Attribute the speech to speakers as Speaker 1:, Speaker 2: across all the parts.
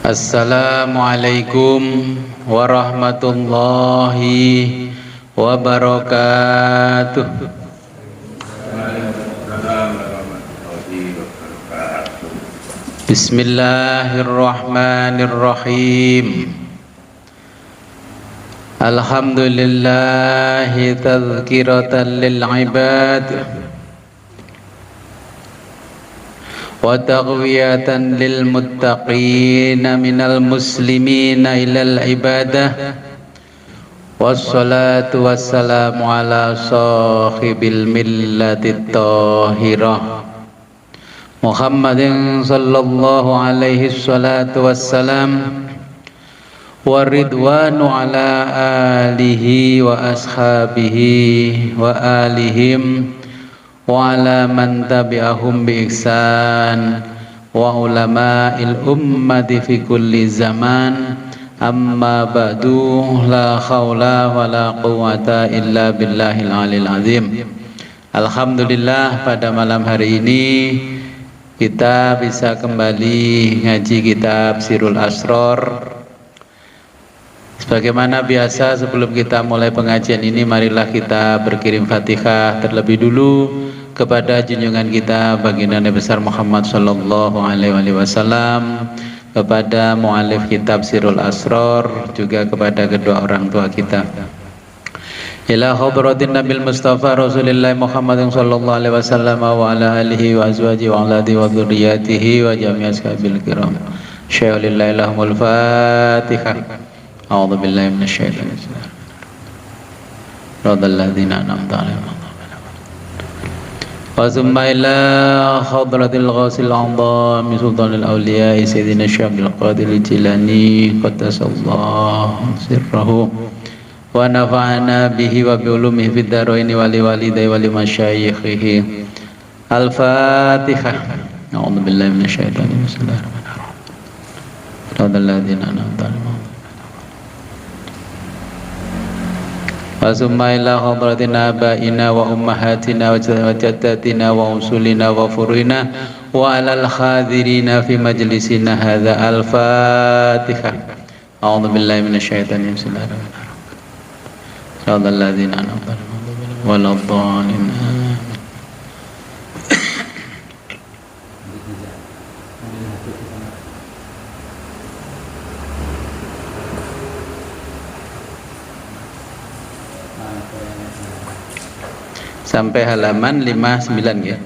Speaker 1: Assalamualaikum warahmatullahi wabarakatuh. Bismillahirrahmanirrahim. Alhamdulillahi tadhkiratan lil ibad wa taqwiyatan lil muttaqin minal muslimina ilal ibadah. Wassalatu wassalamu ala sahibil millatit tahirah Muhammadin sallallahu alaihi salatu wassalam wa ridwanu ala alihi wa ashabihi wa alihim wa ala man tabi'ahum bi ihsan wa ulama'il ummati fi kulli zaman. Amma ba'du, la khawla wa la quwwata illa billahil alil azim. Alhamdulillah, pada malam hari ini kita bisa kembali ngaji kitab Sirul Asror. Sebagaimana biasa, sebelum kita mulai pengajian ini, marilah kita berkirim Fatihah terlebih dulu kepada junjungan kita baginda Nabi besar Muhammad sallallahu alaihi wasallam, kepada mu'alif kitab Sirul Asror, juga kepada kedua orang tua kita. Ila hadratin Nabil Mustafa Rasulillah Muhammadin sallallahu alaihi wasallam wa ala alihi wa azwajihi wa aladi wa dzurriyyatihi wa jami'i ashabil kiram. Syai'ulillahi lahumul Fatihah. A'udzu billahi minasyaitonir rajim. Radal ladzina an'amta 'alaihim. Wa summa ila hadratil ghasil a'dham sultanil awliya sayyidina Syabdul Qadir Jilani qaddasallahu sirrahu wa nafa'ana bihi wa bi ulumihi fid dharain wa li walidayhi wa li masyayikhihi. Al-Fatihah. A'udzu billahi minasyaitonir rajim. Radal ladzina an'amta 'alaihim. Wa summa ila hadratina abaina wa ummahatina wa jaddatina wa usulina wa furina wa alal khadirina fi majlisina hadza. Al-Fatihah. A'udzu billahi minasyaitonir rajim. Shadal ladzina an'amta 'alaihim waladhdallin. Sampai halaman 59 ya.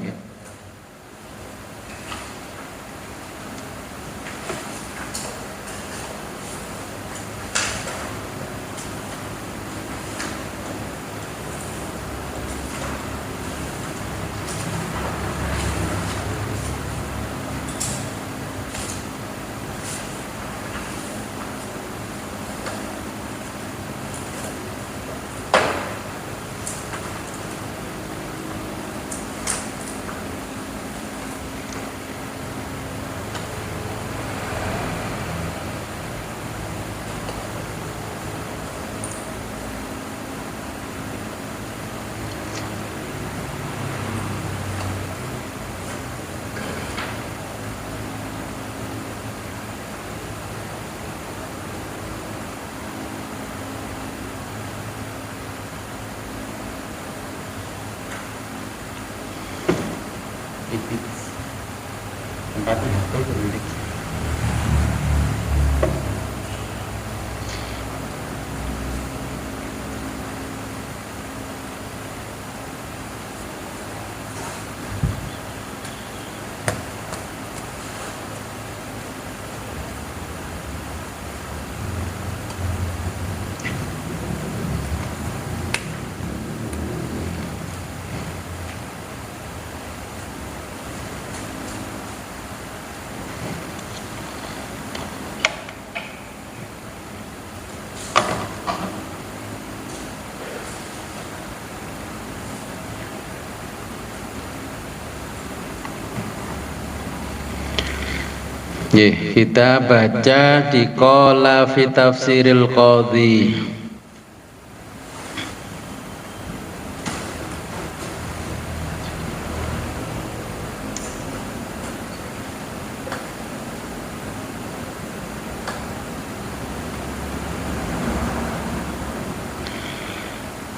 Speaker 1: Kita baca di Qala fi Tafsiril Qadhi.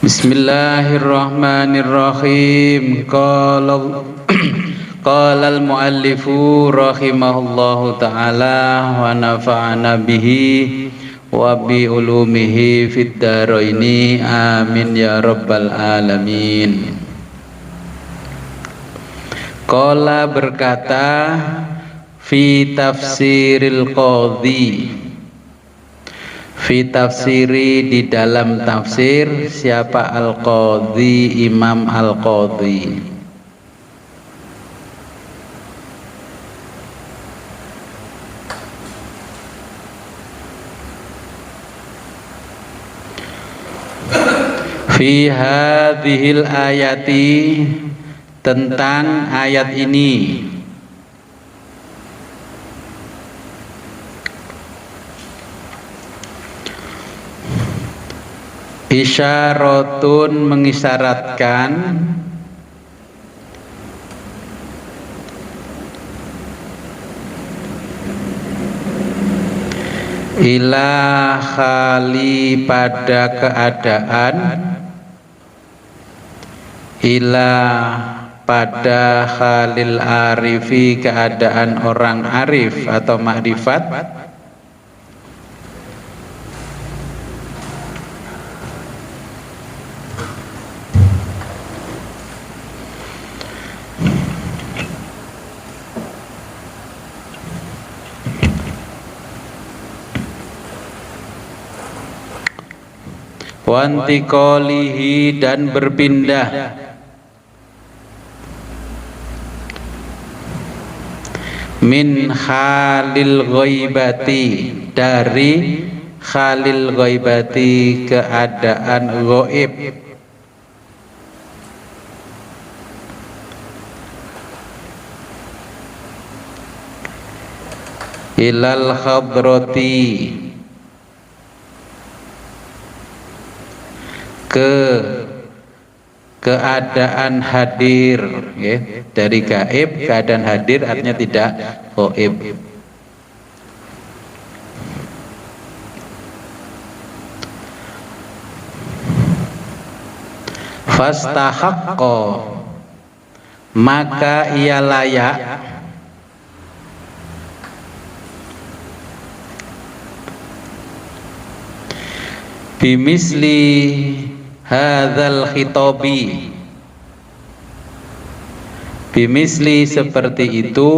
Speaker 1: Bismillahirrahmanirrahim. Qala al-muallifu rahimahullahu ta'ala wa nafa'ana bihi wa bi ulumihi fid dharaini amin ya rabbal alamin. Qala berkata fi tafsiril qadhi, fi tafsiri di dalam tafsir siapa al-qadhi, Imam al-qadhi. Fi hadhil ayati, tentang ayat ini, isyaratun mengisyaratkan ila khali pada keadaan, ila pada khalil arifi keadaan orang arif atau makrifat, wantikolihi dan berpindah, min khalil ghaibati dari khalil ghaibati keadaan ghaib, ilal khadrati ke keadaan hadir, ya. Dari gaib keadaan hadir artinya tidak ghaib. Fastahaqqa maka ia layak, bimisli hadzal khitabi, bimisli seperti itu,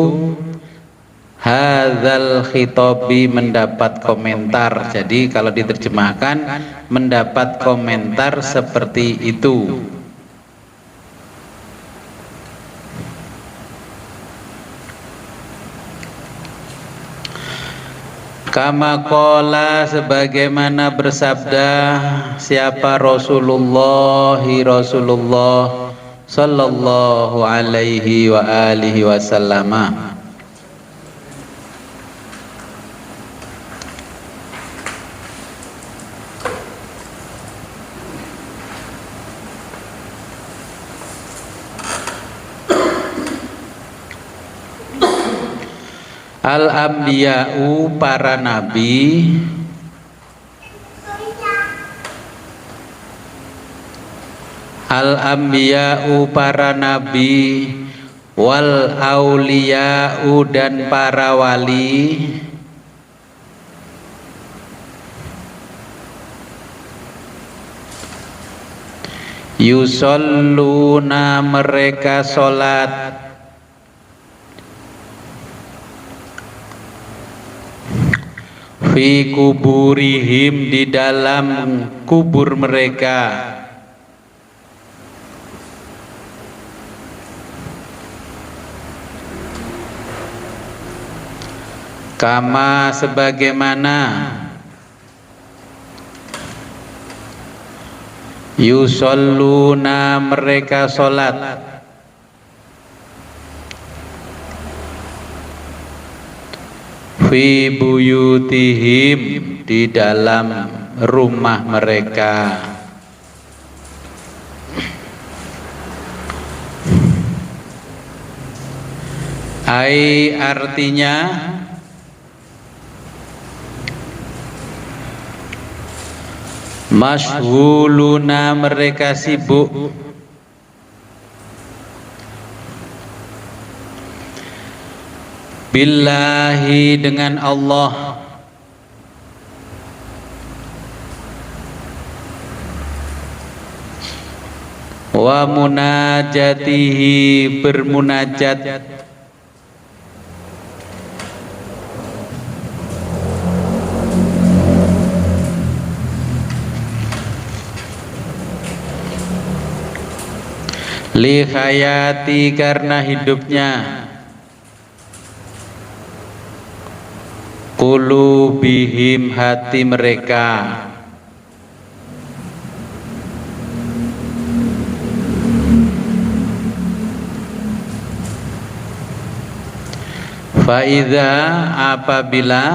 Speaker 1: hadzal khitabi mendapat komentar. Jadi kalau diterjemahkan mendapat komentar seperti itu. Kama qala sebagaimana bersabda siapa Rasulullah sallallahu alaihi wa alihi wasallam. Al-ambiya'u para nabi, al-ambiya'u para nabi, wal auliya'u dan para wali, yusalluna mereka sholat, fi kuburihim di dalam kubur mereka, kama sebagaimana, yusalluna mereka sholat, fi buyutihim di dalam rumah mereka. Ai artinya Masyghuluna mereka sibuk, billahi dengan Allah, wa munajatihi bermunajat, li hayati karena hidupnya, qulubihim hati mereka, faida apabila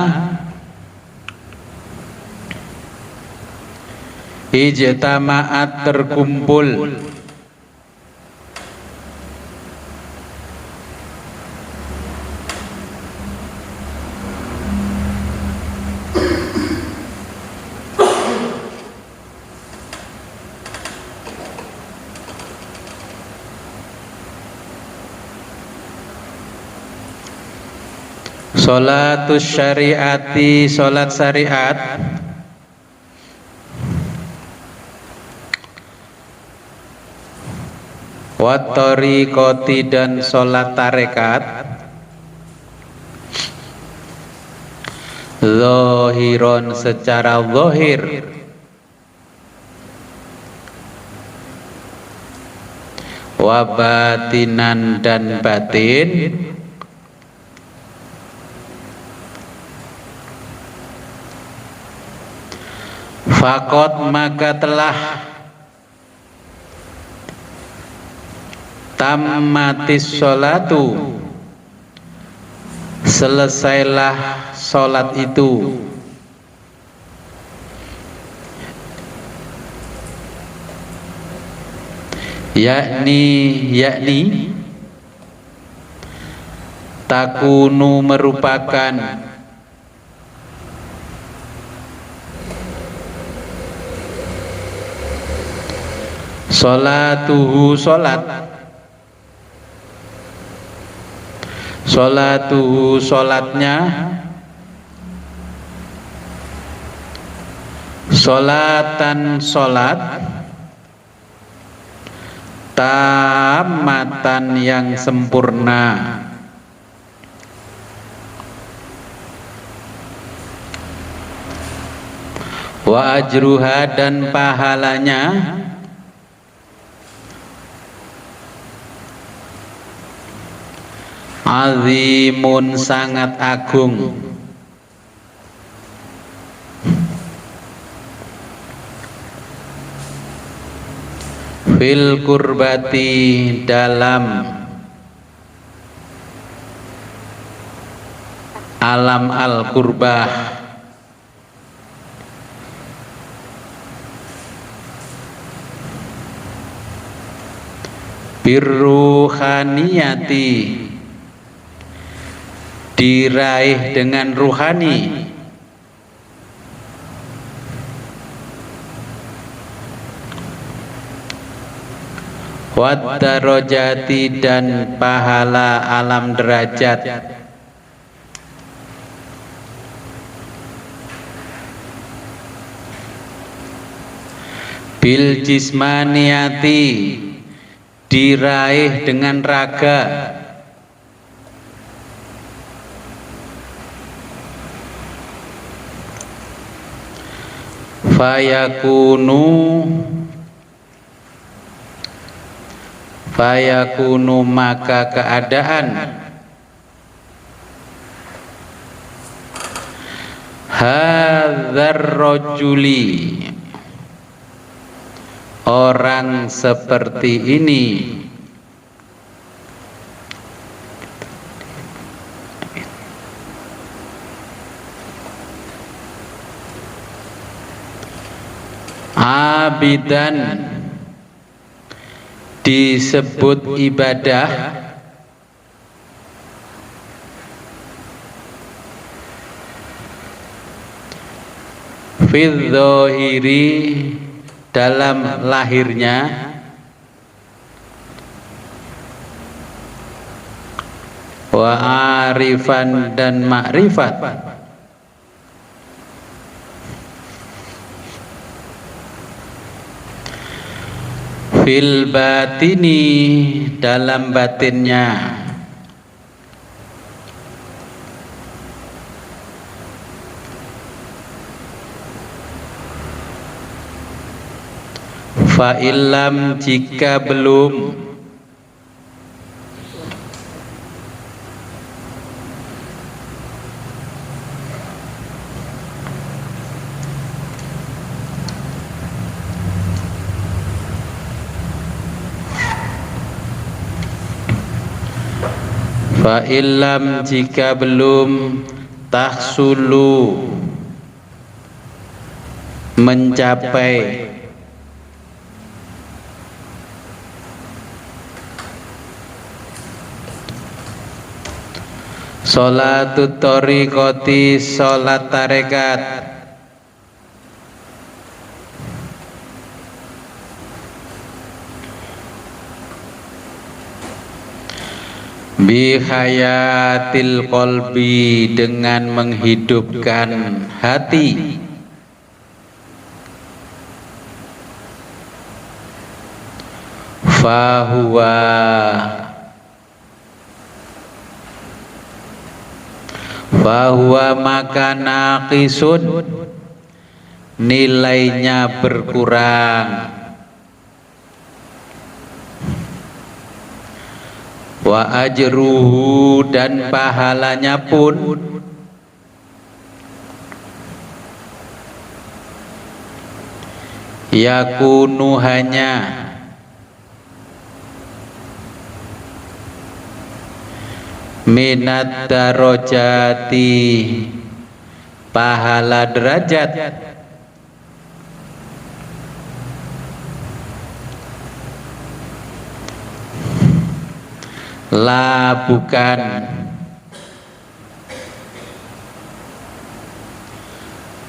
Speaker 1: ijtama'at terkumpul, sholatus syariati sholat syariat, wat thariqati dan sholat tarekat, zahiron secara zahir, wa batinan dan batin, fakot maka telah tammatis sholatu selesailah sholat itu, yakni takunu merupakan sholatuhu sholatnya, sholatan sholat, tamatan yang sempurna, wa ajruha dan pahalanya, azimun sangat agung, fil kurbati dalam alam al kurbah, birruhaniyati diraih dengan ruhani, wad darajati dan pahala alam derajat, bil jismaniyati diraih dengan raga, fayakunu maka keadaan hadzar rajuli orang seperti ini, abidan disebut ibadah, fil dhahiri dalam lahirnya, wa arifan dan makrifat, fil batini dalam batinnya, fa illam jika belum, fa illam jika belum, tahsulu mencapai, sholatut thariqati sholat tarekat, bihayatil qalbi dengan menghidupkan hati, fahuwa maka naqisun nilainya berkurang, wa ajruhu dan pahalanya pun yakunu hanya minat darajati pahala derajat, la bukan,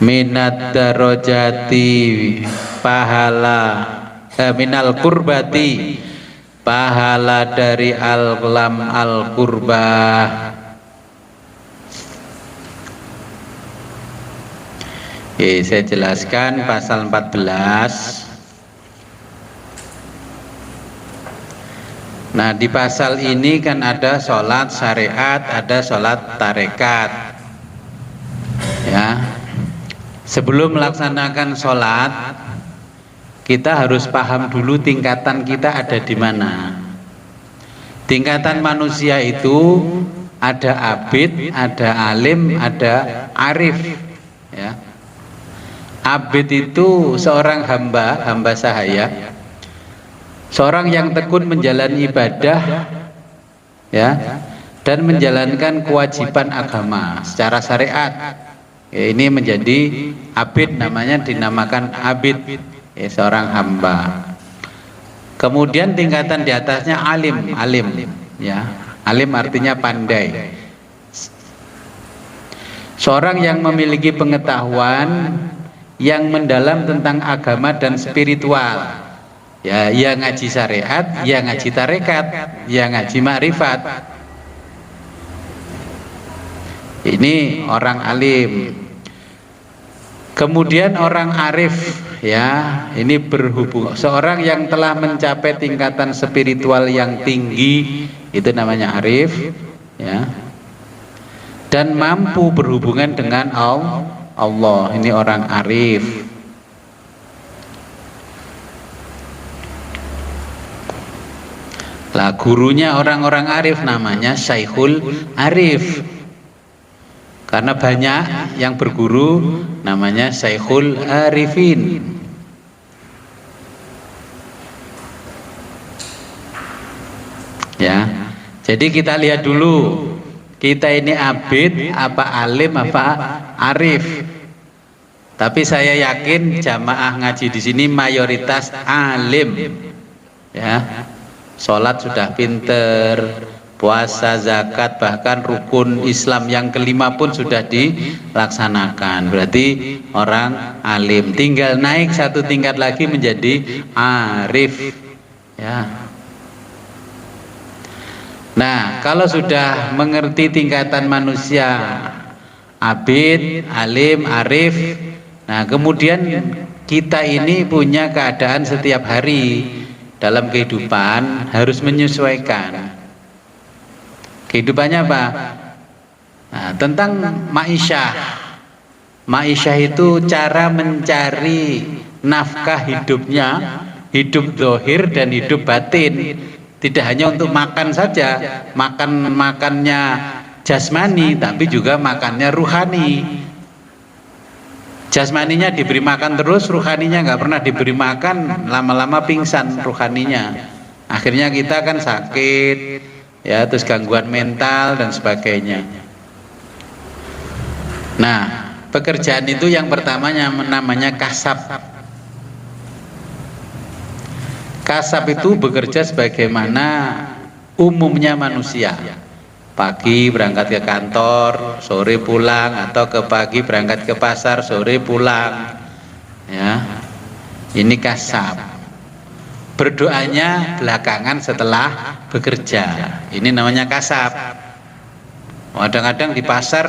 Speaker 1: minat darajati pahala, minal kurbati pahala dari al-lam al-qurbah. Oke, saya jelaskan pasal 14. Nah, di pasal ini kan ada sholat syariat, ada sholat tarekat. Ya, sebelum melaksanakan sholat, kita harus paham dulu tingkatan kita ada di mana. Tingkatan manusia itu ada abid, ada alim, ada arif. Ya. Abid itu seorang hamba sahaya, seorang yang tekun menjalani ibadah, ya, dan menjalankan kewajiban agama secara syariat. Ya, ini menjadi abid, namanya dinamakan abid. Ya, seorang hamba. Kemudian tingkatan di atasnya alim, ya. Alim artinya pandai. Seorang yang memiliki pengetahuan yang mendalam tentang agama dan spiritual. Ya, yang ngaji syariat, yang ngaji tarekat, yang ngaji makrifat. Ini orang alim. Kemudian orang arif, ya, ini berhubung seorang yang telah mencapai tingkatan spiritual yang tinggi, itu namanya arif, ya, dan mampu berhubungan dengan Allah, ini orang arif. Lah, gurunya orang-orang arif namanya Syekhul Arif. Karena banyak yang berguru namanya Syekhul Arifin. Ya. Jadi kita lihat dulu, kita ini abid apa alim apa arif. Tapi saya yakin jamaah ngaji di sini mayoritas alim. Ya. Sholat sudah pinter, puasa, zakat, bahkan rukun Islam yang kelima pun sudah dilaksanakan. Berarti orang alim. Tinggal naik satu tingkat lagi menjadi arif. Ya. Nah, kalau sudah mengerti tingkatan manusia, abid, alim, arif, nah kemudian kita ini punya keadaan setiap hari dalam kehidupan harus menyesuaikan. Kehidupannya apa? Nah, tentang ma'isyah. Ma'isyah itu cara mencari nafkah hidupnya, hidup zahir dan hidup batin. Tidak hanya untuk makan saja, makannya jasmani, tapi juga makannya ruhani. Jasmaninya diberi makan terus, ruhaninya nggak pernah diberi makan, lama-lama pingsan ruhaninya. Akhirnya kita kan sakit, ya, terus gangguan mental dan sebagainya. Nah, pekerjaan itu yang pertamanya namanya kasab. Kasab itu bekerja sebagaimana umumnya manusia. Pagi berangkat ke kantor, sore pulang, atau ke pagi berangkat ke pasar, sore pulang. Ya, ini kasab. Berdoanya belakangan setelah bekerja. Ini namanya kasab. Kadang-kadang di pasar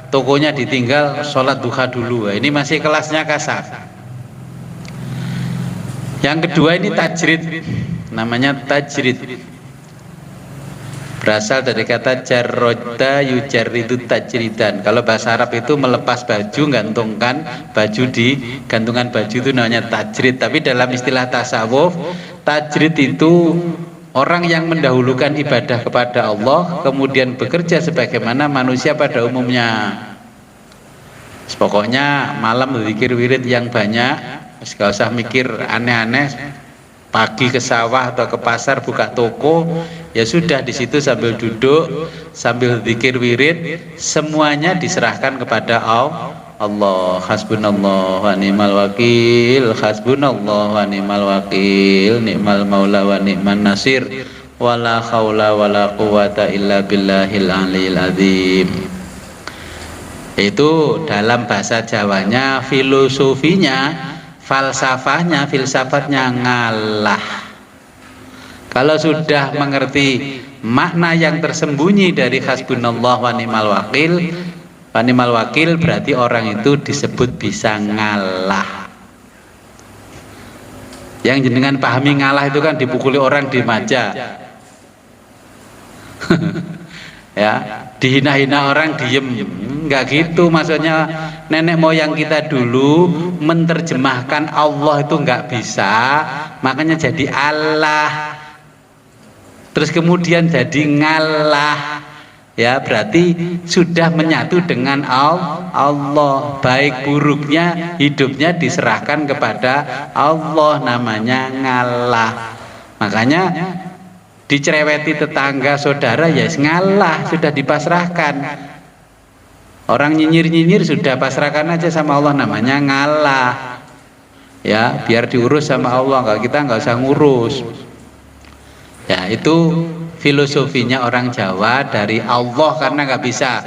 Speaker 1: tokonya ditinggal, sholat duha dulu. Ini masih kelasnya kasab. Yang kedua ini tajrid. Namanya tajrid. Berasal dari kata jarrodda yujarridu tajridan. Kalau bahasa Arab itu melepas baju, gantungkan baju di gantungan baju, itu namanya tajrid. Tapi dalam istilah tasawuf, tajrid itu orang yang mendahulukan ibadah kepada Allah, kemudian bekerja sebagaimana manusia pada umumnya. Pokoknya malam berzikir wirid yang banyak, gak usah mikir aneh-aneh. Pagi ke sawah atau ke pasar buka toko, ya sudah di situ sambil duduk, sambil zikir wirid, semuanya diserahkan kepada Allah. Hasbunallah wa ni'mal wakil, hasbunallah wa ni'mal wakil, ni'mal maula wa ni'man nasir, wala haula wala quwata illa billahil aliyil azim. Itu dalam bahasa Jawanya. Filosofinya, falsafahnya, filsafatnya ngalah. Kalau sudah mengerti makna yang tersembunyi dari hasbunallah wa ni'mal wakil, berarti orang itu disebut bisa ngalah. Yang jenengan pahami ngalah itu kan dipukuli orang di maja. Ya, dihina-hina orang diem. Enggak gitu maksudnya. Nenek moyang kita dulu menerjemahkan Allah itu enggak bisa, makanya jadi Allah. Terus kemudian jadi ngalah. Ya, berarti sudah menyatu dengan Allah. Baik buruknya hidupnya diserahkan kepada Allah, namanya ngalah. Makanya dicereweti tetangga saudara, ya ngalah, sudah dipasrahkan. Orang nyinyir-nyinyir sudah pasrahkan aja sama Allah, namanya ngalah. Ya, biar diurus sama Allah, kalau kita nggak usah ngurus. Ya, itu filosofinya orang Jawa dari Allah, karena nggak bisa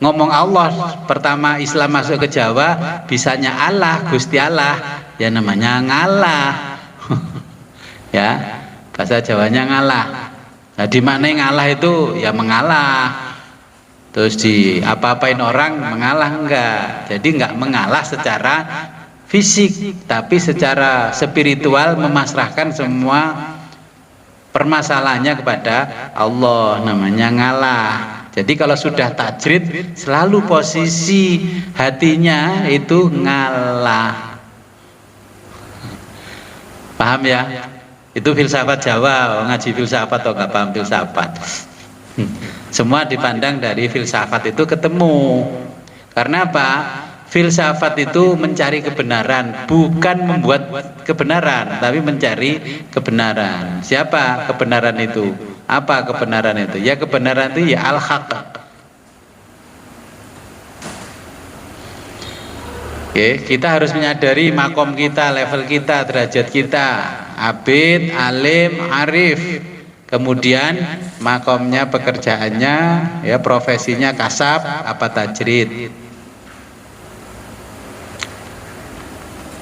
Speaker 1: ngomong Allah. Pertama Islam masuk ke Jawa, bisanya Allah, Gusti Allah, ya namanya ngalah. Ya, bahasa Jawanya ngalah. Nah, di mana ngalah itu ya mengalah. Terus di apa-apain orang mengalah enggak. Jadi enggak mengalah secara fisik, tapi secara spiritual memasrahkan semua permasalahannya kepada Allah, namanya ngalah. Jadi kalau sudah tajrid, selalu posisi hatinya itu ngalah. Paham ya? Itu filsafat Jawa. Ngaji filsafat atau enggak paham filsafat? Semua dipandang dari filsafat itu ketemu. Karena apa? Filsafat itu mencari kebenaran, bukan membuat kebenaran, tapi mencari kebenaran. Siapa kebenaran itu? Apa kebenaran itu? Ya kebenaran itu ya al-haq. Oke, kita harus menyadari makom kita, level kita, derajat kita. Abid, alim, arif. Kemudian makomnya, pekerjaannya, ya profesinya kasab apa tajrid.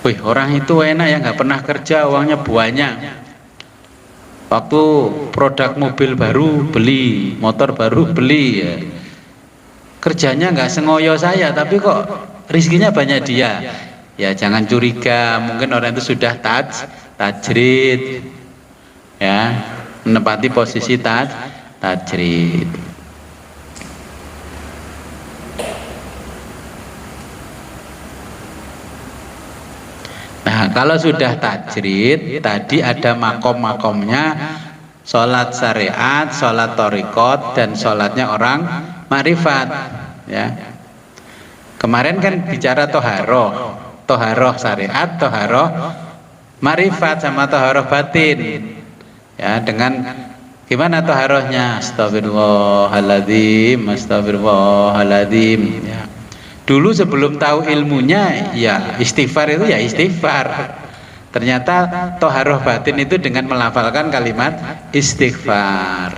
Speaker 1: Wih, orang itu enak ya, nggak pernah kerja, uangnya banyak. Waktu produk mobil baru beli, motor baru beli, ya. Kerjanya nggak sengoyo saya, tapi kok rizkinya banyak dia. Ya jangan curiga, mungkin orang itu sudah tajrid, ya, menempati posisi tajrid. Nah, kalau sudah tajrid, tadi ada makom-makomnya, sholat syariat, sholat thariqat, dan sholatnya orang makrifat. Ya. Kemarin kan bicara toharoh, toharoh syariat, toharoh makrifat, sama toharoh batin. Ya, dengan gimana toharohnya? Astagfirullahaladzim, astagfirullahaladzim. Ya. Dulu sebelum tahu ilmunya, ya istighfar itu ya istighfar. Ternyata toharoh batin itu dengan melafalkan kalimat istighfar.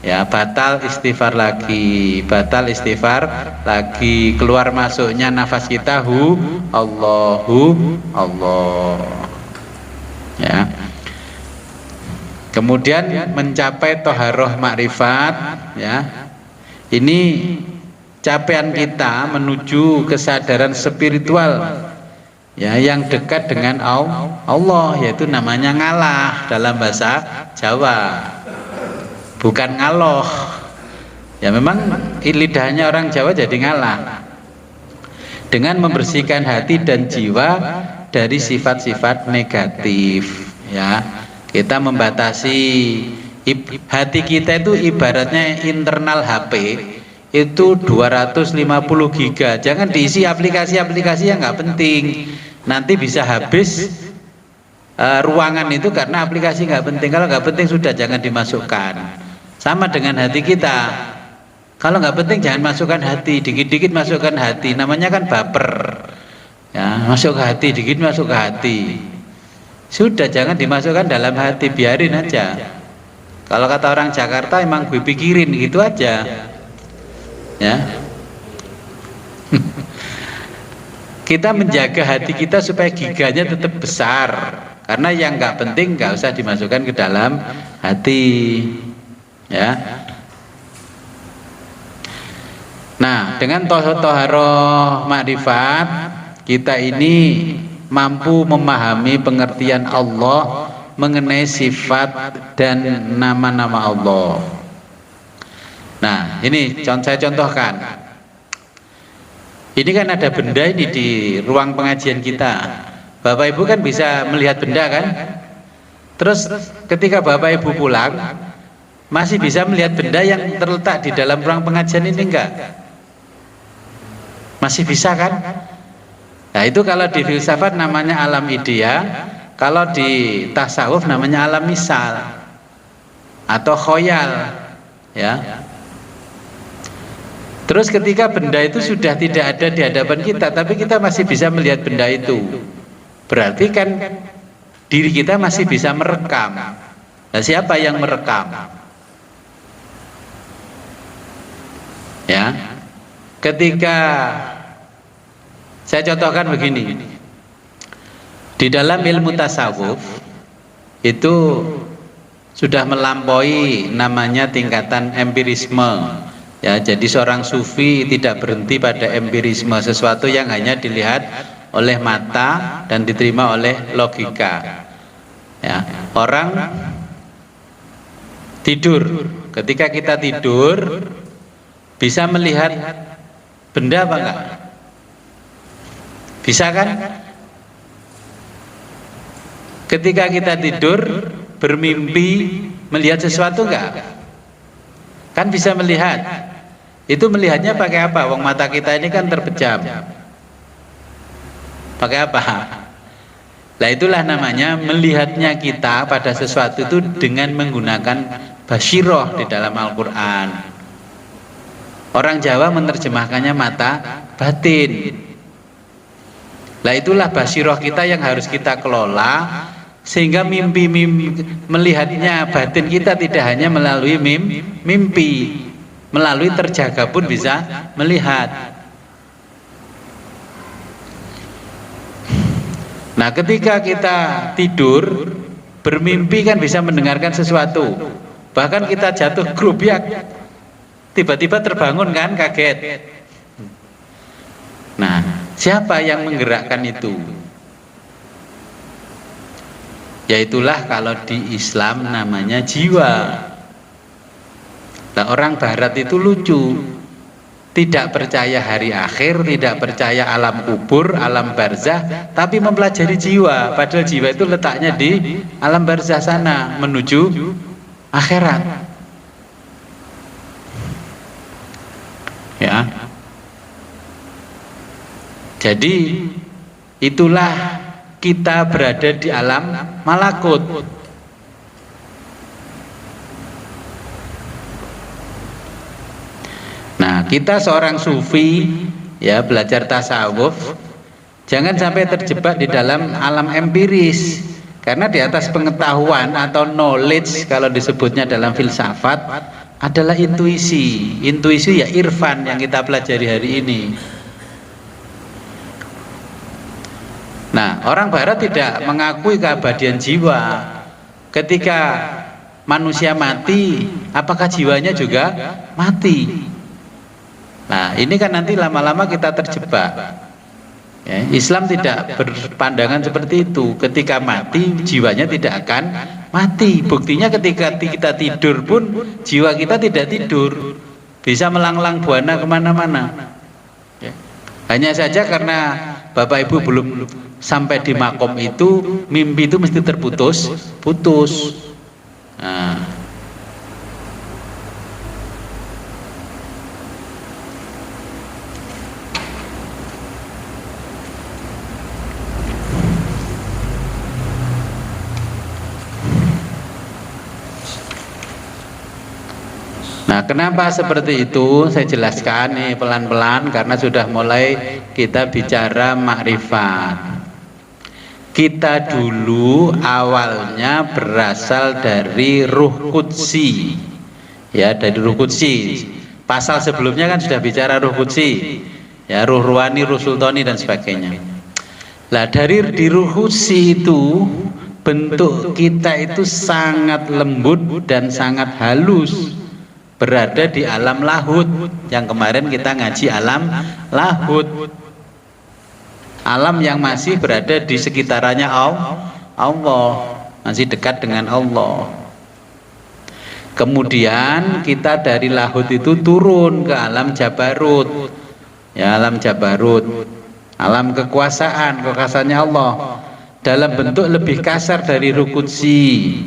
Speaker 1: Ya, batal istighfar lagi, batal istighfar lagi. Keluar masuknya nafas kita Allahu Allah. Ya. Kemudian mencapai toharoh makrifat, ya. Ini capaian kita menuju kesadaran spiritual, ya, yang dekat dengan Allah, yaitu namanya ngalah dalam bahasa Jawa, bukan ngaloh. Ya memang lidahnya orang Jawa jadi ngalah, dengan membersihkan hati dan jiwa dari sifat-sifat negatif. Ya, kita membatasi hati kita itu ibaratnya internal HP itu 250 giga. Jangan diisi aplikasi-aplikasi yang nggak penting, nanti bisa habis ruangan itu karena aplikasi nggak penting. Kalau nggak penting sudah jangan dimasukkan. Sama dengan hati kita, kalau nggak penting jangan masukkan hati, dikit-dikit masukkan hati, namanya kan baper. Ya, masuk ke hati, dikit masuk ke hati, sudah jangan dimasukkan dalam hati, biarin aja. Kalau kata orang Jakarta, emang gue pikirin gitu aja. Ya, kita menjaga hati kita supaya giganya tetap besar, karena yang nggak penting nggak usah dimasukkan ke dalam hati. Ya. Nah, dengan toharoh makrifat kita ini mampu memahami pengertian Allah mengenai sifat dan nama-nama Allah. Nah, ini saya contohkan. Ini kan ada benda ini di ruang pengajian kita. Bapak Ibu kan bisa melihat benda kan? Terus ketika Bapak Ibu pulang, masih bisa melihat benda yang terletak di dalam ruang pengajian ini enggak? Masih bisa kan? Nah, itu kalau di filsafat namanya alam idea, kalau di tasawuf namanya alam misal atau khoyal, ya. Terus ketika benda itu sudah tidak ada di hadapan kita, tapi kita masih bisa melihat benda itu, berarti kan diri kita masih bisa merekam. Nah, siapa yang merekam? Ya, ketika saya contohkan begini, di dalam ilmu tasawuf itu sudah melampaui namanya tingkatan empirisme. Ya, jadi seorang sufi tidak berhenti pada empirisme, sesuatu yang hanya dilihat oleh mata dan diterima oleh logika. Ya, orang tidur, ketika kita tidur bisa melihat benda apa enggak? Bisa kan? Ketika kita tidur bermimpi melihat sesuatu enggak? Kan bisa melihat. Itu melihatnya pakai apa? Wong mata kita ini kan terpejam. Pakai apa? Nah, itulah namanya melihatnya kita pada sesuatu itu dengan menggunakan basyiroh di dalam Al-Quran. Orang Jawa menerjemahkannya mata batin. Nah, itulah basyiroh kita yang harus kita kelola Sehingga mimpi melihatnya batin kita tidak hanya melalui mimpi, melalui terjaga pun bisa melihat. Nah, ketika kita tidur bermimpi kan bisa mendengarkan sesuatu. Bahkan kita jatuh grubiak, tiba-tiba terbangun kan, kaget. Nah, siapa yang menggerakkan itu? Yaitulah kalau di Islam namanya jiwa. Nah, orang Barat itu lucu, tidak percaya hari akhir, tidak percaya alam kubur, alam barzah, tapi mempelajari jiwa. Padahal jiwa itu letaknya di alam barzah sana, menuju akhirat. Ya. Jadi itulah kita berada di alam malakut. Nah, kita seorang sufi ya, belajar tasawuf, jangan sampai terjebak di dalam alam empiris, karena di atas pengetahuan atau knowledge kalau disebutnya dalam filsafat adalah intuisi. Intuisi ya irfan yang kita pelajari hari ini. Nah, orang Barat tidak mengakui keabadian jiwa. Ketika manusia mati, apakah jiwanya juga mati? Nah, ini kan nanti lama-lama kita terjebak. Ya, Islam tidak berpandangan seperti itu. Ketika mati, jiwanya tidak akan mati. Buktinya ketika kita tidur pun, jiwa kita tidak tidur, bisa melanglang buana kemana-mana. Ya. Hanya saja karena Bapak Ibu belum sampai di makom itu, mimpi itu mesti putus. Nah, kenapa seperti itu? Saya jelaskan nih pelan-pelan karena sudah mulai kita bicara makrifat. Kita dulu awalnya berasal dari ruh qudsi. Ya, dari ruh qudsi. Pasal sebelumnya kan sudah bicara ruh qudsi. Ya, ruh ruhani, ruh sultani dan sebagainya. Lah, dari di ruh qudsi itu bentuk kita itu sangat lembut dan sangat halus. Berada di alam lahut, yang kemarin kita ngaji alam lahut, alam yang masih berada di sekitarannya Allah, masih dekat dengan Allah. Kemudian kita dari lahut itu turun ke alam jabarut, ya, alam jabarut, alam kekuasaannya Allah, dalam bentuk lebih kasar dari ruh qudsi,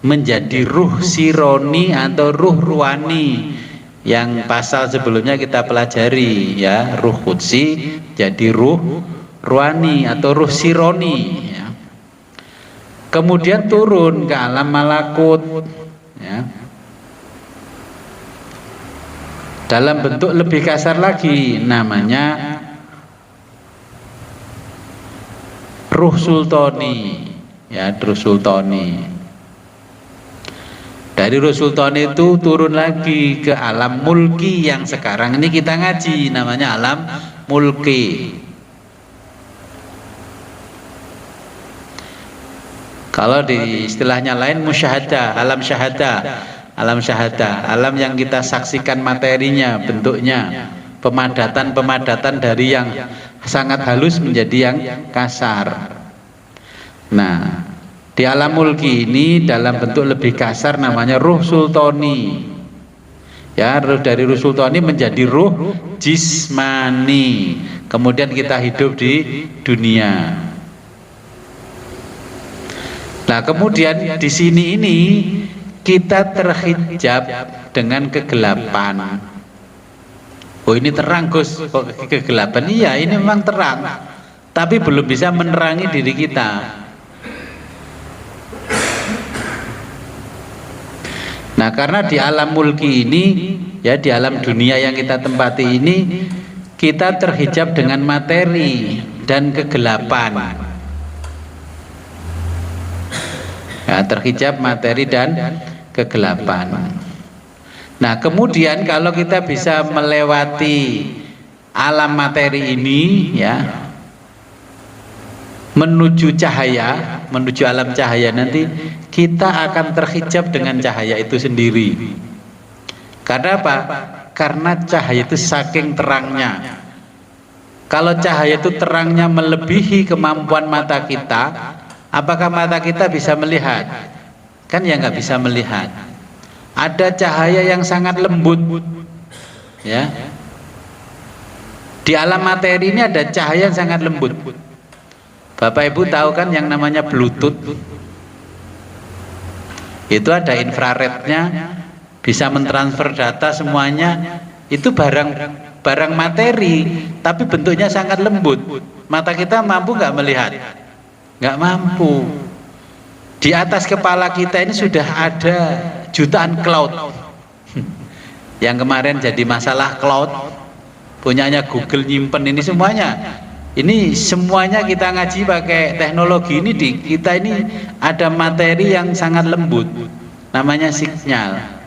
Speaker 1: menjadi ruh sironi atau ruh ruhani yang pasal sebelumnya kita pelajari, ya, ruh qudsi jadi ruh ruhani atau ruh sironi, ya. Kemudian turun ke alam malakut, ya, dalam bentuk lebih kasar lagi, namanya ruh sultani, ya, ruh sultani. Dari ruh sultani itu turun lagi ke alam mulki yang sekarang ini kita ngaji, namanya alam mulki. Kalau di istilahnya lain musyahadah, alam syahadah, alam yang kita saksikan materinya, bentuknya, pemadatan dari yang sangat halus menjadi yang kasar. Nah, di alam mulki ini dalam bentuk lebih kasar namanya ruh sultani. Ya, dari ruh sultani menjadi ruh jismani. Kemudian kita hidup di dunia. Nah, kemudian di sini ini kita terhijab dengan kegelapan. Oh, ini terang Gus, kok kegelapan? Iya, ini memang terang, tapi belum bisa menerangi diri kita. Nah, karena di alam mulki ini, ya, di alam dunia yang kita tempati ini, kita terhijab dengan materi dan kegelapan. Ya, terhijab materi dan kegelapan. Nah, kemudian kalau kita bisa melewati alam materi ini, ya, menuju cahaya, menuju alam cahaya, nanti kita akan terhijab dengan cahaya itu sendiri. Karena apa? Karena cahaya itu saking terangnya. Kalau cahaya itu terangnya melebihi kemampuan mata kita, apakah mata kita bisa melihat? Kan ya nggak bisa melihat. Ada cahaya yang sangat lembut, ya. Di alam materi ini ada cahaya yang sangat lembut. Bapak Ibu tahu kan yang namanya Bluetooth? Itu ada infrarednya, bisa mentransfer data semuanya. Itu barang materi, tapi bentuknya sangat lembut. Mata kita mampu nggak melihat? Nggak mampu. Di atas kepala kita ini sudah ada jutaan cloud. Yang kemarin jadi masalah cloud, punyanya Google nyimpen ini semuanya. Ini semuanya kita ngaji pakai teknologi ini, di kita ini ada materi yang sangat lembut, namanya sinyal.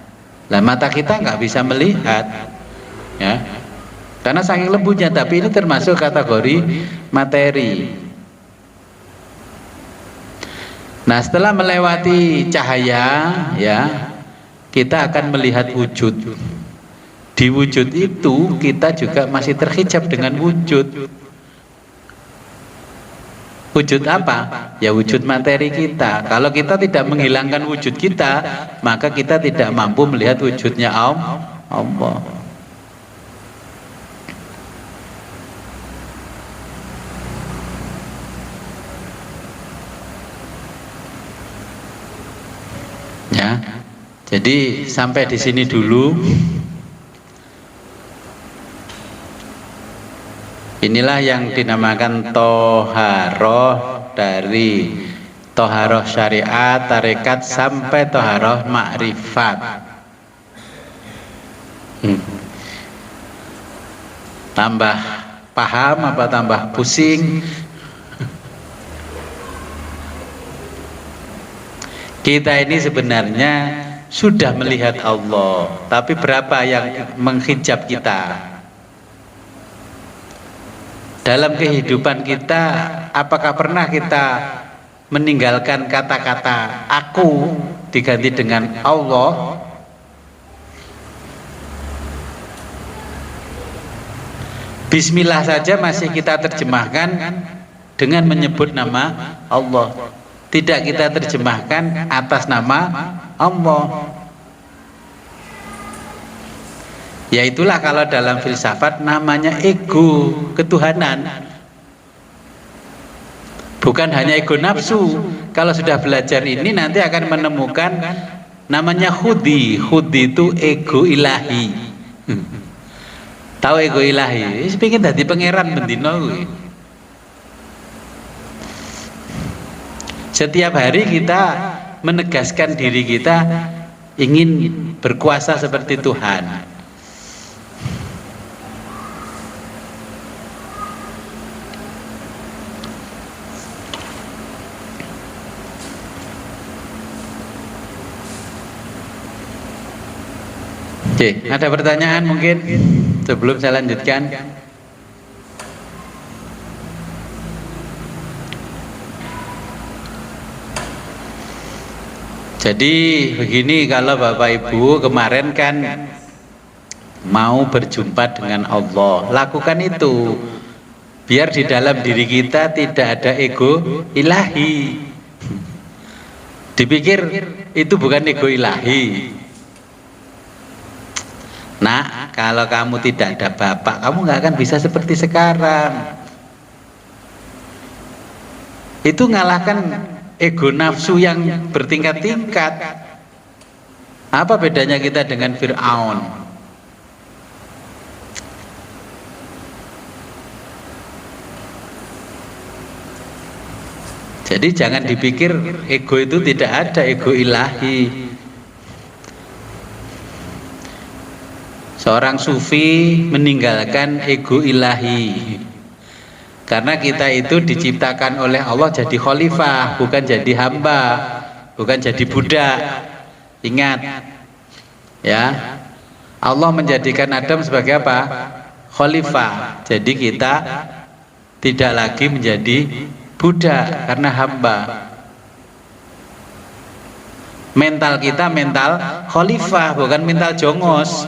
Speaker 1: Lah mata kita nggak bisa melihat, ya, karena saking lembutnya. Tapi ini termasuk kategori materi. Nah, setelah melewati cahaya, ya, kita akan melihat wujud. Di wujud itu kita juga masih terhijab dengan wujud. Wujud apa? Ya wujud materi kita. Kalau kita tidak menghilangkan wujud kita, maka kita tidak mampu melihat wujudnya Allah. Ya. Jadi sampai di sini dulu. Inilah yang dinamakan toharoh, dari toharoh syariat, tarekat sampai toharoh makrifat. Tambah paham apa tambah pusing? Kita ini sebenarnya sudah melihat Allah, tapi berapa yang menghijab kita? Dalam kehidupan kita, apakah pernah kita meninggalkan kata-kata aku diganti dengan Allah? Bismillah saja masih kita terjemahkan dengan menyebut nama Allah. Tidak kita terjemahkan atas nama Allah. Ya itulah kalau dalam filsafat namanya ego, ketuhanan. Bukan hanya ego nafsu. Kalau sudah belajar ini nanti akan menemukan namanya khudi. Khudi itu ego ilahi. Tahu ego ilahi? Pengen dadi pangeran bendino kuwi. Setiap hari kita menegaskan diri kita ingin berkuasa seperti Tuhan. Oke, ada pertanyaan mungkin sebelum saya lanjutkan? Jadi begini, kalau Bapak Ibu kemarin kan mau berjumpa dengan Allah, lakukan itu biar di dalam diri kita tidak ada ego ilahi. Dipikir itu bukan ego ilahi. Nah, kalau kamu tidak ada bapak, kamu nggak akan bisa seperti sekarang. Itu ngalahkan ego nafsu yang bertingkat-tingkat. Apa bedanya kita dengan Fir'aun? Jadi jangan dipikir ego itu tidak ada, ego ilahi. Seorang sufi meninggalkan ego ilahi, karena kita itu diciptakan oleh Allah jadi khalifah, bukan jadi hamba. bukan jadi budak. Ingat ya, Allah menjadikan Adam sebagai apa? Khalifah. Jadi kita tidak lagi menjadi budak karena hamba. Mental kita mental khalifah, bukan mental jongos.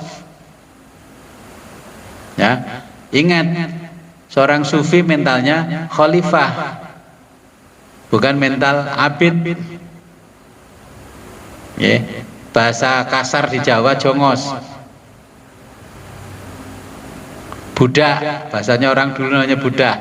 Speaker 1: Ya, ingat, seorang sufi mentalnya khalifah, bukan mental abid. Ya, bahasa kasar di Jawa jongos. Budak, bahasanya orang dulu namanya budak.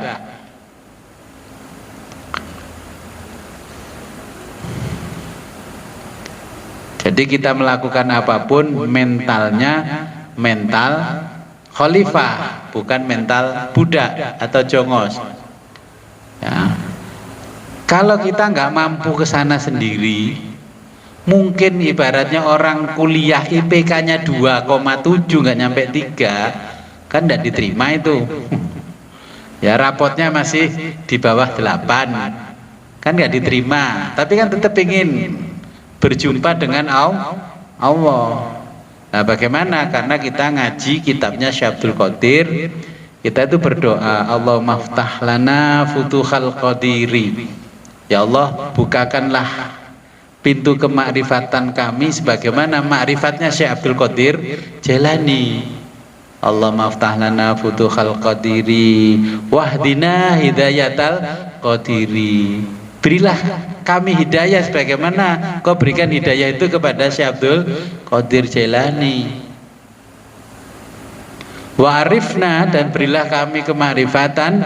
Speaker 1: Jadi kita melakukan apapun mentalnya mental khalifah, bukan mental budak atau jongos. Ya. Kalau kita nggak mampu ke sana sendiri, mungkin ibaratnya orang kuliah IPK-nya 2,7 nggak nyampe 3, kan nggak diterima itu. Ya, rapotnya masih di bawah 8, kan nggak diterima. Tapi kan tetap ingin berjumpa dengan Allah. Nah, bagaimana? Karena kita ngaji kitabnya Syekh Abdul Qadir, kita itu berdoa, Allahumma ftah lana futuhal qadiri. Ya Allah, bukakanlah pintu kemakrifatan kami sebagaimana makrifatnya Syekh Abdul Qadir Jailani. Allahumma ftah lana futuhal qadiri wahdina hidayatal qadiri. Berilah kami hidayah sebagaimana kau berikan hidayah itu kepada Syekh Abdul Qadir Jailani. Wa arifna, dan berilah kami kemakrifatan,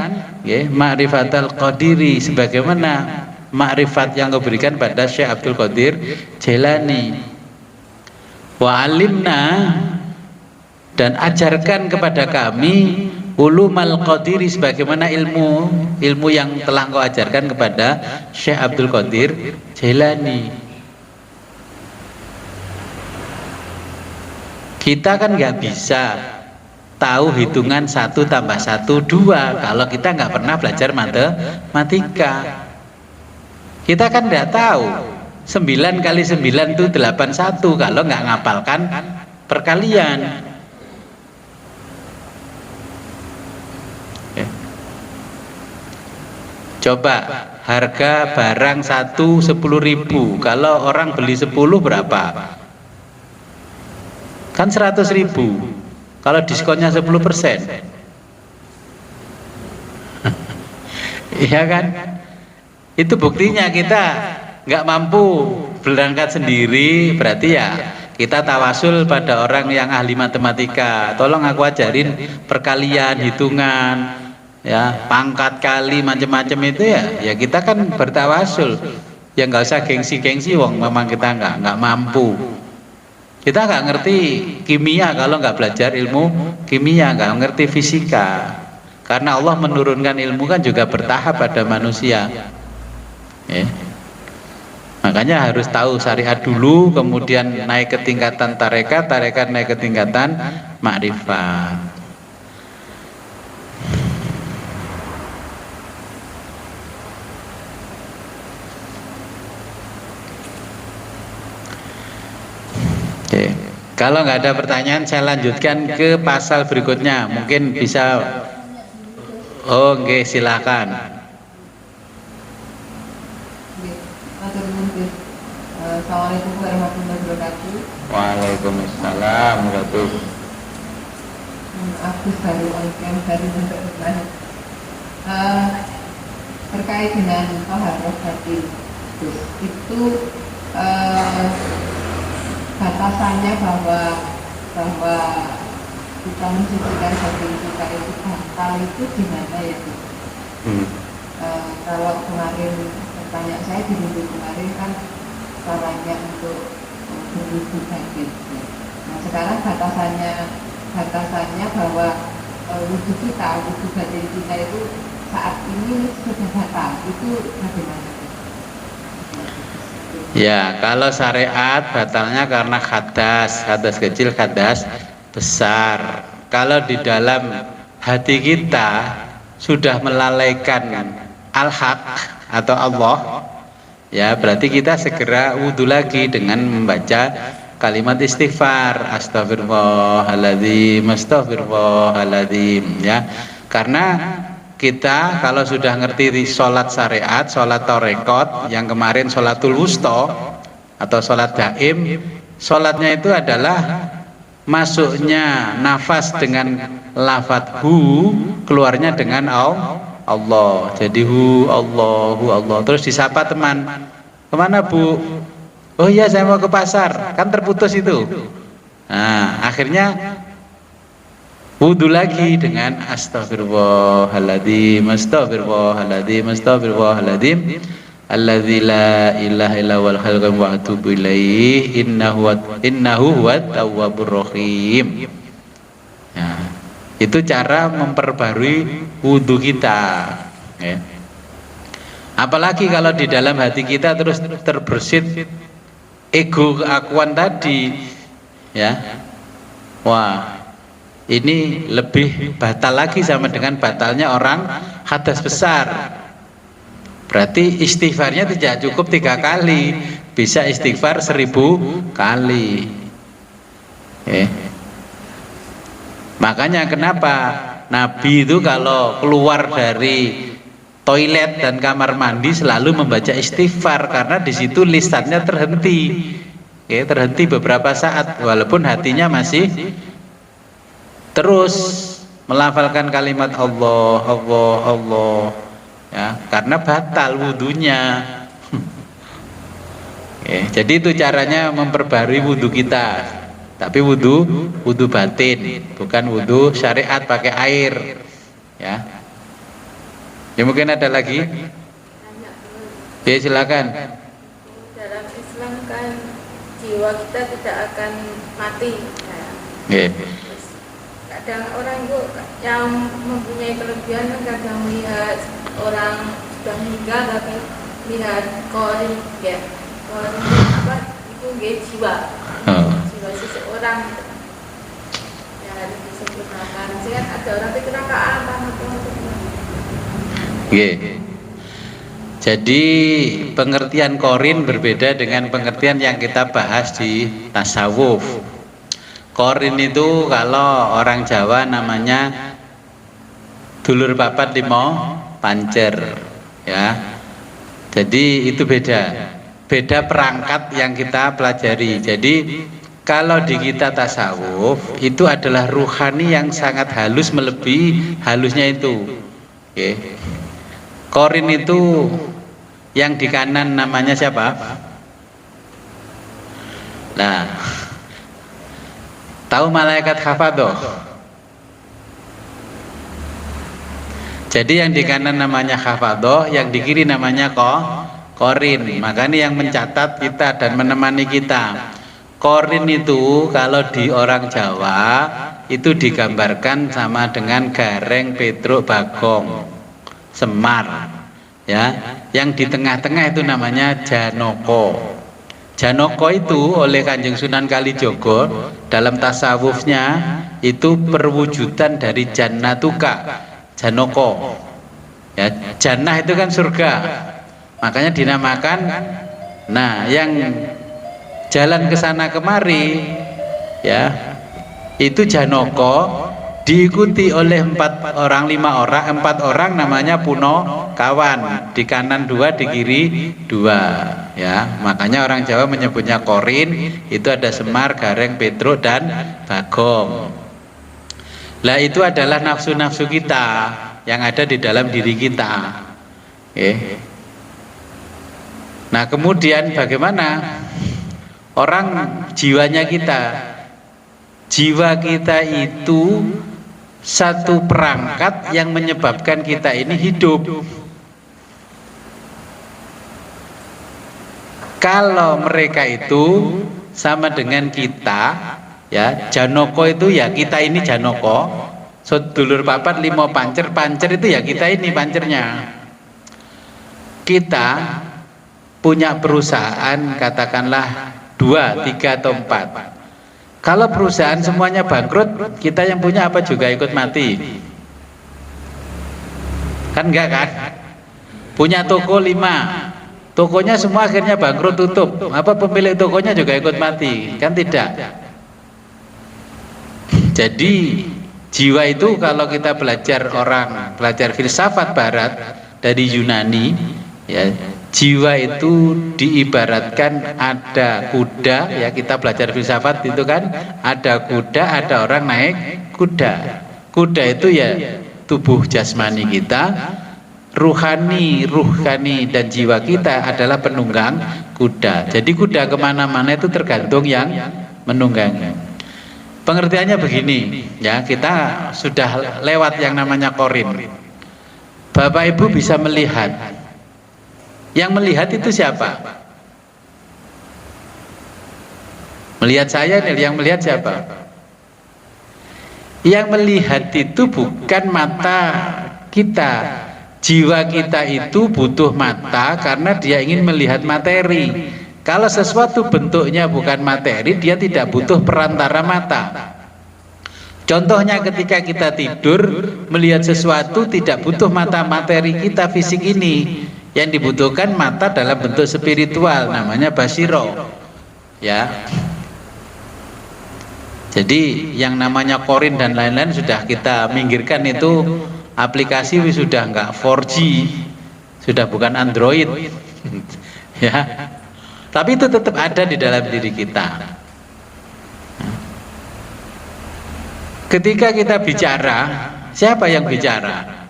Speaker 1: ya, ma'rifatal qadiri sebagaimana makrifat yang kau berikan pada Syekh Abdul Qadir Jailani. Wa alimna, dan ajarkan kepada kami ulumal qadiri sebagaimana ilmu yang telah kau ajarkan kepada Syekh Abdul Qadir Jailani. Kita kan nggak bisa tahu hitungan 1 tambah 1 2 kalau kita nggak pernah belajar matematika. Kita kan nggak tahu 9 kali 9 itu 81 kalau nggak ngapalkan perkalian. Coba harga barang 1 10.000, kalau orang beli 10 berapa? Kan 100.000. Kalau diskonnya 10%. Iya kan? Itu buktinya kita nggak mampu berangkat sendiri, berarti ya kita tawasul pada orang yang ahli matematika. Tolong aku ajarin perkalian, hitungan, ya, pangkat kali macam-macam itu ya kita kan bertawasul. Ya nggak usah gengsi-gengsi, wong memang kita nggak mampu. Kita nggak ngerti kimia kalau nggak belajar ilmu kimia, nggak ngerti fisika. Karena Allah menurunkan ilmu kan juga bertahap pada manusia. Makanya harus tahu syariat dulu, kemudian naik ke tingkatan tarekat naik ke tingkatan makrifat. Oke. Kalau nggak ada pertanyaan, saya lanjutkan ke pasal berikutnya. Mungkin bisa. Oh, oke, silakan.
Speaker 2: Assalamualaikum warahmatullahi wabarakatuh.
Speaker 1: Waalaikumsalam warahmatullahi.
Speaker 2: Aku baru untuk bertanya terkait dengan toharoh batin itu batasannya bahwa kita mensucikan batin kita itu batal itu gimana ya Bu? Kalau kemarin pertanyaan saya di minggu kemarin kan caranya untuk berwudu batin. Nah sekarang batasannya bahwa wudu batin kita itu saat ini sudah batal, itu bagaimana?
Speaker 1: Ya, kalau syariat batalnya karena hadas kecil, hadas besar. Kalau di dalam hati kita sudah melalaikan al-haq atau Allah, Ya, berarti kita segera wudhu lagi dengan membaca kalimat istighfar, astagfirullahaladzim, astagfirullahaladzim, ya. Karena kita kalau sudah ngerti di sholat syariat, sholat torekot, yang kemarin sholatul wusta atau sholat daim, sholatnya itu adalah masuknya nafas dengan lafadz hu, keluarnya dengan Allah. Jadi hu Allah. Terus disapa teman, kemana bu? Oh iya saya mau ke pasar. Kan terputus itu. Nah akhirnya wudhu lagi dengan astagfirullahaladzim, astagfirullahaladzim, astagfirullahaladzim, alladzi la ilaha illa huwal hayyul qayyum wa atubu ilaih, innahu huwat tawwabur rahim. Ya. Itu cara memperbarui wudhu kita, ya. Apalagi kalau di dalam hati kita terus terbersit ego keakuan tadi, ya. Wah, ini lebih batal lagi sama dengan batalnya orang hadas besar. Berarti istighfarnya tidak cukup 3 kali, bisa istighfar 1000 kali. Makanya kenapa Nabi itu kalau keluar dari toilet dan kamar mandi selalu membaca istighfar, karena di situ lisannya terhenti, terhenti beberapa saat, walaupun hatinya masih terus melafalkan kalimat Allah, ya, karena batal wudhunya. Jadi itu caranya memperbarui wudhu kita, tapi wudhu batin, bukan wudhu syariat pakai air, ya. Ya mungkin ada lagi. Ya silakan.
Speaker 3: Dalam Islam kan jiwa kita tidak akan mati.
Speaker 1: Ya.
Speaker 3: Kadang orang itu yang mempunyai kelebihan kadang melihat orang sudah meninggal tapi lihat korin, ya. Korin apa itu jiwa. Jiwa seseorang yang harus disempurnakan. Saya ada orang kecelakaan atau
Speaker 1: Jadi pengertian korin berbeda dengan pengertian yang kita bahas di tasawuf. Korin itu kalau orang Jawa namanya dulur papat limo pancer, ya. Jadi itu beda perangkat yang kita pelajari. Jadi kalau di kita tasawuf itu adalah ruhani yang sangat halus, melebihi halusnya itu. Korin itu yang di kanan namanya siapa? Nah, tahu malaikat hafadhoh? Jadi yang di kanan namanya hafadhoh, yang di kiri namanya korin. Makanya yang mencatat kita dan menemani kita. Korin itu kalau di orang Jawa itu digambarkan sama dengan gareng, petruk, bagong, semar, ya. Yang di tengah-tengah itu namanya janoko. Janoko itu oleh Kanjeng Sunan Kalijogo dalam tasawufnya itu perwujudan dari jannatuka, janoko, ya. Jannah itu kan surga, makanya dinamakan. Nah yang jalan ke sana kemari, ya, itu janoko, diikuti oleh 4 orang, 5 orang, 4 orang namanya puno kawan, di kanan 2, di kiri 2, ya. Makanya orang Jawa menyebutnya korin. Itu ada semar, gareng, petruk, dan bagong. Lah itu adalah nafsu-nafsu kita yang ada di dalam diri kita. Nah kemudian bagaimana orang jiwanya kita? Jiwa kita itu satu perangkat yang menyebabkan kita ini hidup. Kalau mereka itu sama dengan kita, ya, janoko itu ya kita ini janoko, sedulur papat limo pancer, pancer itu ya kita ini pancernya. Kita punya perusahaan katakanlah 2, 3 atau 4. Kalau perusahaan semuanya bangkrut, kita yang punya apa juga ikut mati? Kan enggak kan? Punya toko 5, tokonya semua akhirnya bangkrut tutup. Apa pemilik tokonya juga ikut mati? Kan tidak. Jadi jiwa itu kalau kita belajar filsafat barat dari Yunani, ya, jiwa itu diibaratkan ada kuda, ya, kita belajar filsafat itu kan ada kuda, ada orang naik kuda. Kuda itu ya tubuh jasmani kita, ruhani dan jiwa kita adalah penunggang kuda. Jadi kuda kemana-mana itu tergantung yang menunggangi. Pengertiannya begini, ya, kita sudah lewat yang namanya korin. Bapak Ibu bisa melihat. Yang melihat itu siapa? Melihat saya nih, yang melihat siapa? Yang melihat itu bukan mata kita. Jiwa kita itu butuh mata karena dia ingin melihat materi. Kalau sesuatu bentuknya bukan materi, dia tidak butuh perantara mata. Contohnya ketika kita tidur, melihat sesuatu tidak butuh mata materi kita fisik ini. Yang dibutuhkan mata dalam bentuk spiritual, namanya basiro. Ya. Jadi yang namanya korin dan lain-lain sudah kita minggirkan, itu aplikasi sudah enggak 4G, sudah bukan Android. Ya. Tapi itu tetap ada di dalam diri kita. Ketika kita bicara, siapa yang bicara?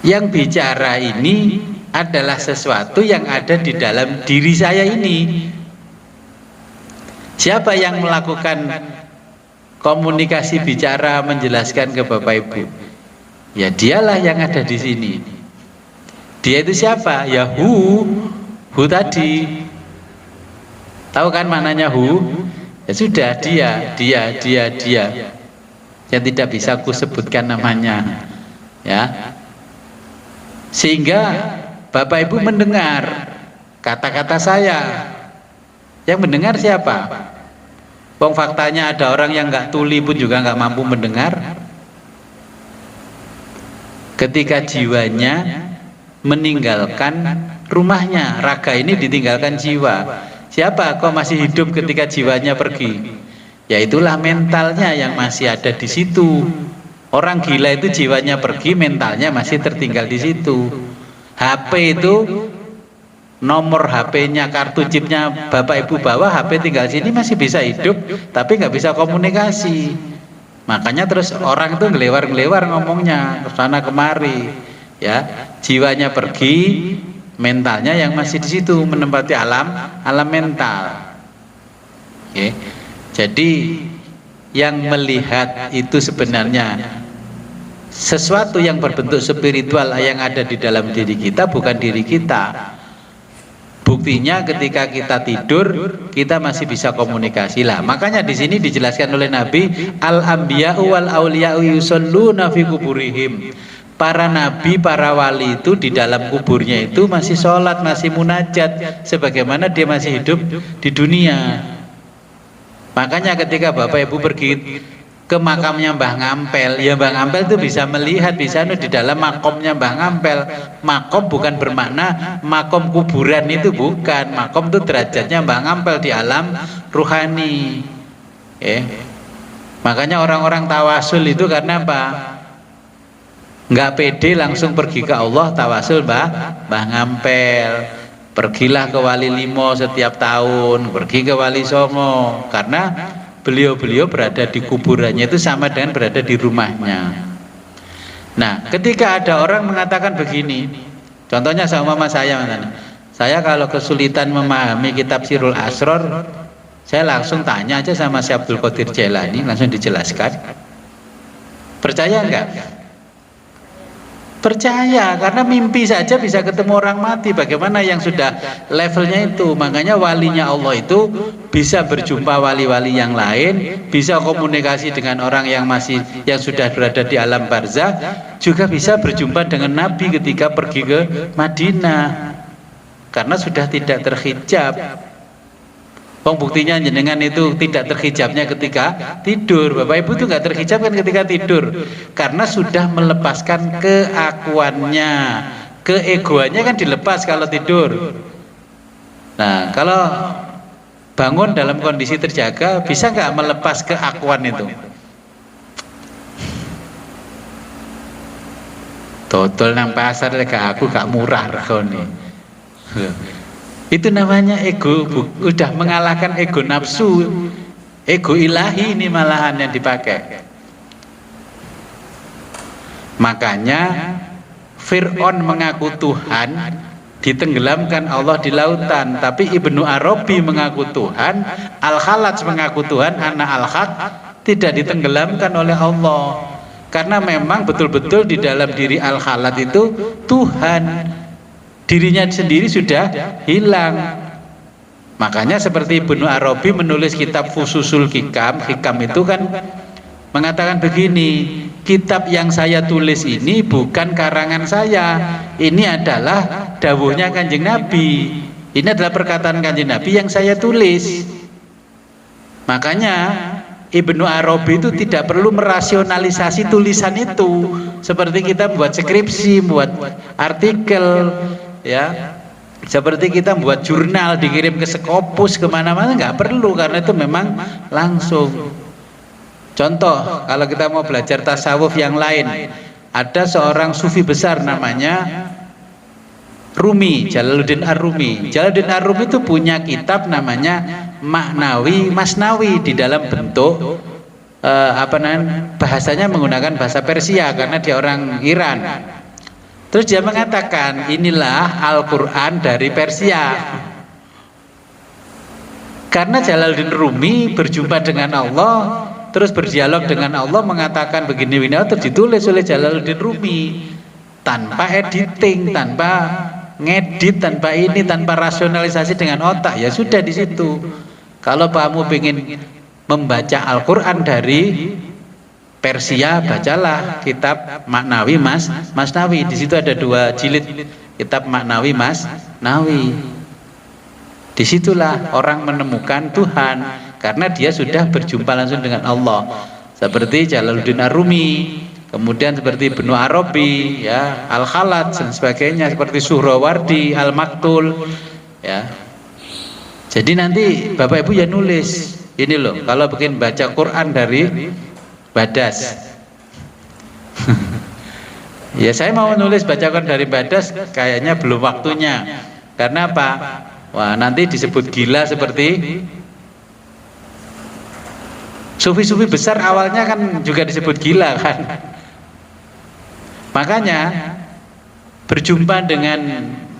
Speaker 1: Yang bicara ini adalah sesuatu yang ada di dalam diri saya ini. Siapa yang melakukan komunikasi bicara menjelaskan ke Bapak Ibu? Ya dialah yang ada di sini. Dia itu siapa? Ya hu tadi. Tahu kan maknanya hu? Ya sudah, dia. Yang tidak bisa aku sebutkan namanya. Ya. Sehingga Bapak Ibu mendengar kata-kata saya. Yang mendengar siapa? Wong faktanya ada orang yang nggak tuli pun juga nggak mampu mendengar. Ketika jiwanya meninggalkan rumahnya, raga ini ditinggalkan jiwa. Siapa kok masih hidup ketika jiwanya pergi? Ya itulah mentalnya yang masih ada di situ. Orang gila itu jiwanya pergi, mentalnya masih tertinggal di situ. HP itu nomor HP-nya, kartu chipnya Bapak Ibu bawa, HP tinggal sini masih bisa hidup, tapi nggak bisa komunikasi. Makanya terus orang itu ngelewar-ngelewar ngomongnya ke sana kemari. Ya, jiwanya pergi, mentalnya yang masih di situ menempati alam mental. Oke. Jadi yang melihat itu sebenarnya sesuatu yang berbentuk spiritual yang ada di dalam diri kita, bukan diri kita. Buktinya ketika kita tidur, kita masih bisa komunikasi lah. Makanya di sini dijelaskan oleh Nabi, al-anbiya'u wal auliya'u yusholluna fi kuburihim. Para nabi, para wali itu di dalam kuburnya itu masih sholat, masih munajat, sebagaimana dia masih hidup di dunia. Makanya ketika Bapak Ibu pergi ke makamnya Mbah Ngampel, ya Mbah Ngampel itu bisa melihat, bisa di dalam makomnya Mbah Ngampel. Makom bukan bermakna makom kuburan, itu bukan. Makom itu derajatnya Mbah Ngampel di alam ruhani. Makanya orang-orang tawasul itu karena apa? Nggak pede langsung pergi ke Allah, tawasul Mbah Ngampel. Pergilah ke Wali Limo setiap tahun, pergi ke Wali Songo, karena beliau-beliau berada di kuburannya itu sama dengan berada di rumahnya. Nah, ketika ada orang mengatakan begini, contohnya sama mama saya kalau kesulitan memahami kitab Sirul Asror, saya langsung tanya aja sama Syekh Abdul Qadir Jailani, langsung dijelaskan. Percaya enggak? Percaya, karena mimpi saja bisa ketemu orang mati, bagaimana yang sudah levelnya itu. Makanya walinya Allah itu bisa berjumpa wali-wali yang lain, bisa komunikasi dengan orang yang sudah berada di alam barzakh, juga bisa berjumpa dengan Nabi ketika pergi ke Madinah, karena sudah tidak terhijab. Buktinya jenengan itu tidak terhijabnya ketika tidur. Bapak Ibu itu nggak terhijab kan ketika tidur, karena sudah melepaskan keakuannya, keegoannya kan dilepas kalau tidur. Nah, kalau bangun dalam kondisi terjaga, bisa nggak melepas keakuan itu? Total nang pasar aku gak murah regane. Itu namanya ego, udah mengalahkan ego nafsu, ego ilahi ini malahan yang dipakai. Makanya Fir'aun mengaku Tuhan, ditenggelamkan Allah di lautan, tapi Ibnu Arabi mengaku Tuhan, Al-Khalaj mengaku Tuhan, anak Al-Haq tidak ditenggelamkan oleh Allah, karena memang betul-betul di dalam diri Al-Khalaj itu Tuhan, dirinya sendiri sudah hilang. Makanya seperti Ibnu Arabi menulis kitab Fususul Hikam, hikam itu kan mengatakan begini, kitab yang saya tulis ini bukan karangan saya, ini adalah dawuhnya Kanjeng Nabi, ini adalah perkataan Kanjeng Nabi yang saya tulis. Makanya Ibnu Arabi itu tidak perlu merasionalisasi tulisan itu, seperti kita buat skripsi, buat artikel, ya, seperti kita buat jurnal dikirim ke Sekopus kemana-mana, nggak perlu, karena itu memang langsung. Contoh, kalau kita mau belajar tasawuf yang lain, ada seorang sufi besar namanya Rumi, Jalaluddin Ar-Rumi. Jalaluddin Ar-Rumi itu punya kitab namanya Maknawi Masnawi, di dalam bentuk bahasanya menggunakan bahasa Persia karena dia orang Iran. Terus dia mengatakan, inilah Al-Quran dari Persia. Karena Jalaluddin Rumi berjumpa dengan Allah, terus berdialog dengan Allah, mengatakan begini-begini, terus ditulis oleh Jalaluddin Rumi tanpa editing, tanpa ngedit, tanpa ini, tanpa rasionalisasi dengan otak. Ya sudah di situ. Kalau kamu ingin membaca Al-Quran dari Persia, bacalah kitab Maknawi Masnawi. Di situ ada 2 jilid kitab Maknawi Masnawi. Disitulah orang menemukan Tuhan, karena dia sudah berjumpa langsung dengan Allah, seperti Jalaluddin Ar-Rumi, kemudian seperti Ibnu Arabi, ya, Al-Khalaj dan sebagainya, seperti Suhrawardi, Al-Maktul, ya. Jadi nanti Bapak Ibu ya nulis, ini loh, kalau bikin baca Quran dari Badas. Ya saya mau nulis baca Quran dari Badas, kayaknya belum waktunya. Karena apa? Wah, nanti disebut gila seperti sufi-sufi besar awalnya kan juga disebut gila kan. Makanya berjumpa dengan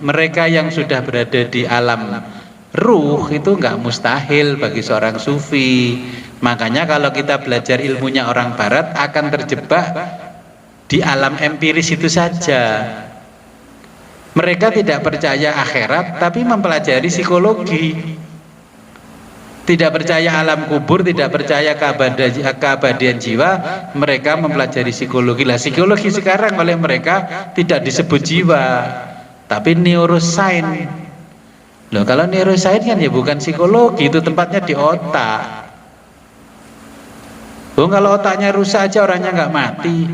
Speaker 1: mereka yang sudah berada di alam ruh itu nggak mustahil bagi seorang sufi. Makanya kalau kita belajar ilmunya orang barat akan terjebak di alam empiris itu saja. Mereka tidak percaya akhirat tapi mempelajari psikologi. Tidak percaya alam kubur, tidak percaya keabadian jiwa, mereka mempelajari psikologi. Lah psikologi sekarang oleh mereka tidak disebut jiwa, tapi neuroscience. Loh, kalau neuroscience kan ya bukan psikologi, itu tempatnya di otak. Oh, kalau otaknya rusak aja orangnya nggak mati.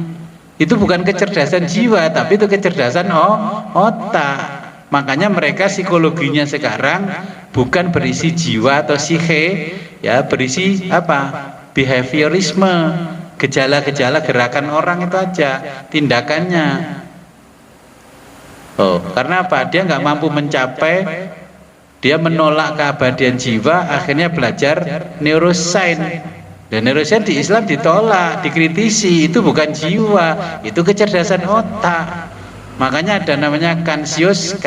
Speaker 1: Itu bukan kecerdasan jiwa, tapi itu kecerdasan otak. Makanya mereka psikologinya sekarang bukan berisi jiwa atau psihe, ya, berisi apa? Behaviorisme, gejala-gejala gerakan orang itu aja, tindakannya. Oh, karena apa? Dia nggak mampu mencapai, dia menolak keabadian jiwa, akhirnya belajar neuroscience. Dan neuroscience di Islam ditolak, dikritisi, itu bukan jiwa, itu kecerdasan otak. Makanya ada namanya conscious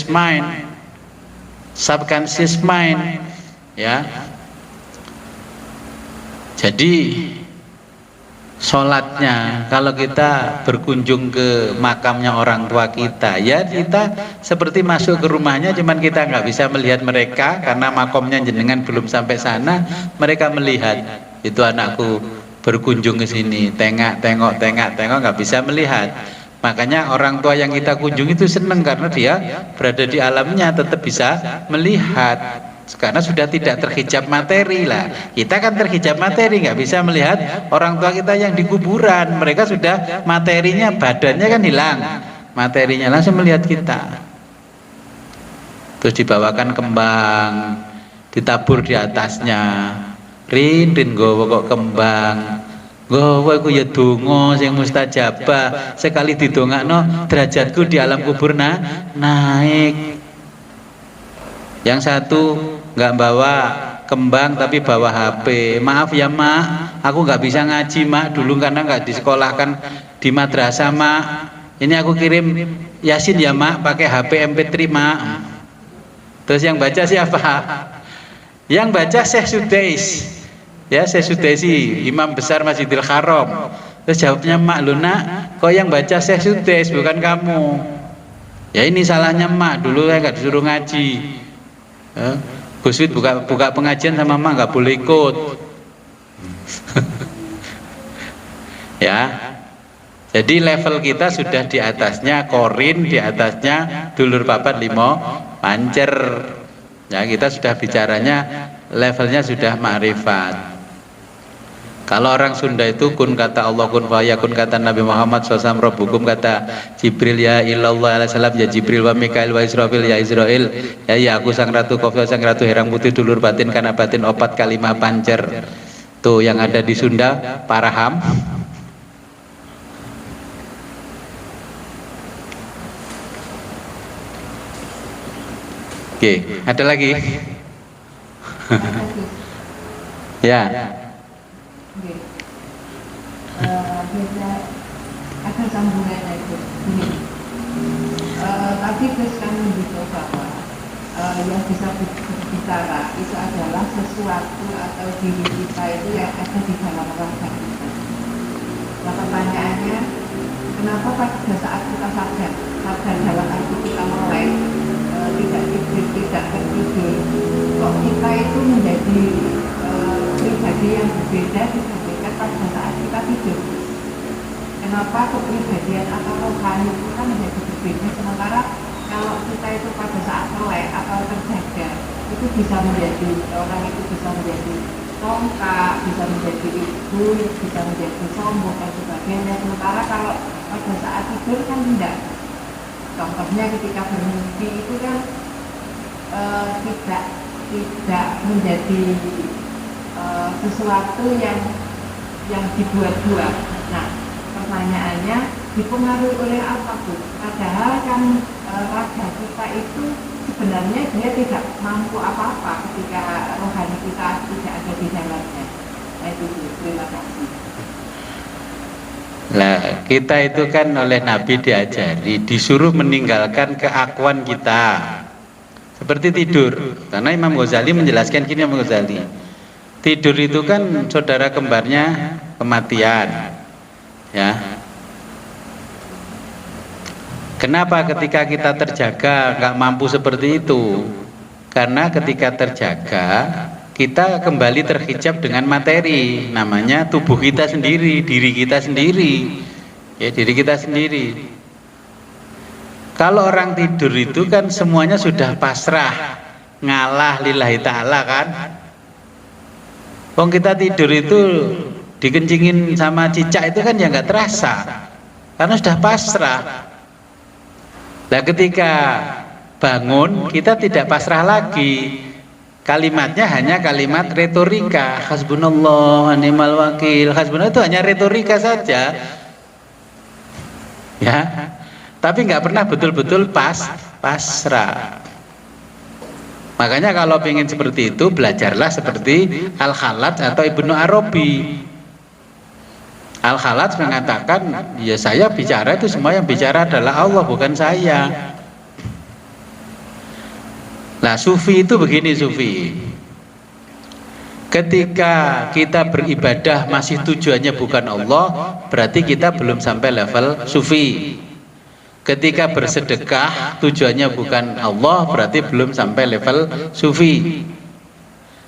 Speaker 1: mind, subconscious mind, ya. Jadi sholatnya, kalau kita berkunjung ke makamnya orang tua kita, ya kita seperti masuk ke rumahnya, cuman kita nggak bisa melihat mereka karena makamnya jenengan belum sampai sana. Mereka melihat, itu anakku berkunjung ke sini, tengok nggak bisa melihat. Makanya orang tua yang kita kunjungi itu senang karena dia berada di alamnya, tetap bisa melihat karena sudah tidak terhijab materi lah. Kita kan terhijab materi, nggak bisa melihat orang tua kita yang di kuburan. Mereka sudah materinya, badannya kan hilang, materinya, langsung melihat kita. Terus dibawakan kembang, ditabur di atasnya. Rin nggawa kok kembang. Nggawa iku ya donga sing mustajabah. Sekali didongakno derajatku di alam kubur naik. Yang satu nggak bawa kembang tapi bawa HP. Maaf ya mak, aku nggak bisa ngaji mak dulu karena nggak disekolahkan di madrasah mak. Ini aku kirim Yasin ya mak pakai HP MP3 mak. Terus yang baca siapa? Yang baca Syekh Sudais. Ya, Syekh Sudaisi, imam besar Masjidil Haram. Terus jawabnya mak, lu nak, kok yang baca Syekh Sudais bukan kamu? Ya ini salahnya mak, dulu saya nggak disuruh ngaji. Gus Wid buka pengajian sama mak nggak boleh ikut. Ya, jadi level kita sudah di atasnya korin, di atasnya dulur papat limo pancer. Ya, kita sudah bicaranya levelnya sudah ma'rifat. Kalau orang Sunda itu kun kata Allah, kun fayakun kata Nabi Muhammad SAW, Rabbukum kata Jibril ya ilallah alaihi salam, ya Jibril wa Mikail wa Israfil ya Israel, ya aku sang ratu kofil sang ratu herang putih dulur batin karena batin opat kalimah pancer. Tuh yang ada di Sunda paraham. Oke, ada lagi? Ya.
Speaker 2: Oke. Biasa ada sambungannya itu. Tadi Gus kan memberitahu bahwa yang bisa berbicara itu adalah sesuatu atau diri kita itu yang ada di dalam raga kita. Nah pertanyaannya, kenapa pada saat kita sadar dalam arti kita mulai tidak tertidur, kok kita itu menjadi pribadi yang berbeda dibandingkan pada saat kita tidur? Kenapa kepribadian atau rohani kita menjadi berbeda, sementara kalau kita itu pada saat melek atau terjaga itu bisa menjadi, orang itu bisa menjadi tongkak, bisa menjadi ibu, bisa menjadi sombong dan sebagainya. Sementara kalau pada saat tidur kan tidak. Contohnya ketika bermimpi itu kan tidak menjadi sesuatu yang dibuat-buat. Nah, pertanyaannya dipengaruhi oleh apa tuh? Padahal kan raga kita itu sebenarnya dia tidak mampu apa-apa ketika rohani kita tidak ada di dalamnya. Nah itu, terima kasih.
Speaker 1: Nah, kita itu kan oleh Nabi diajari, disuruh meninggalkan keakuan kita. Seperti tidur. Karena Imam Ghazali menjelaskan gini, Imam Ghazali. Tidur itu kan saudara kembarnya kematian. Ya. Kenapa ketika kita terjaga nggak mampu seperti itu? Karena ketika terjaga kita kembali terhijab dengan materi, namanya tubuh kita sendiri, diri kita sendiri, ya diri kita sendiri. Kalau orang tidur itu kan semuanya sudah pasrah, ngalah lillahi ta'ala kan. Wong kita tidur itu dikencingin sama cicak itu kan ya nggak terasa, karena sudah pasrah. Nah ketika bangun kita tidak pasrah lagi. Kalimatnya hanya kalimat retorika, hasbunallah wa ni'mal wakil. Hasbunallah itu hanya retorika saja, ya. Tapi nggak pernah betul-betul pasrah. Makanya kalau ingin seperti itu, belajarlah seperti Al-Khalat atau Ibnu Arabi. Al-Khalat mengatakan, ya saya bicara itu semua yang bicara adalah Allah, bukan saya. Nah, sufi itu begini, sufi. Ketika kita beribadah masih tujuannya bukan Allah, berarti kita belum sampai level sufi. Ketika bersedekah tujuannya bukan Allah, berarti belum sampai level sufi.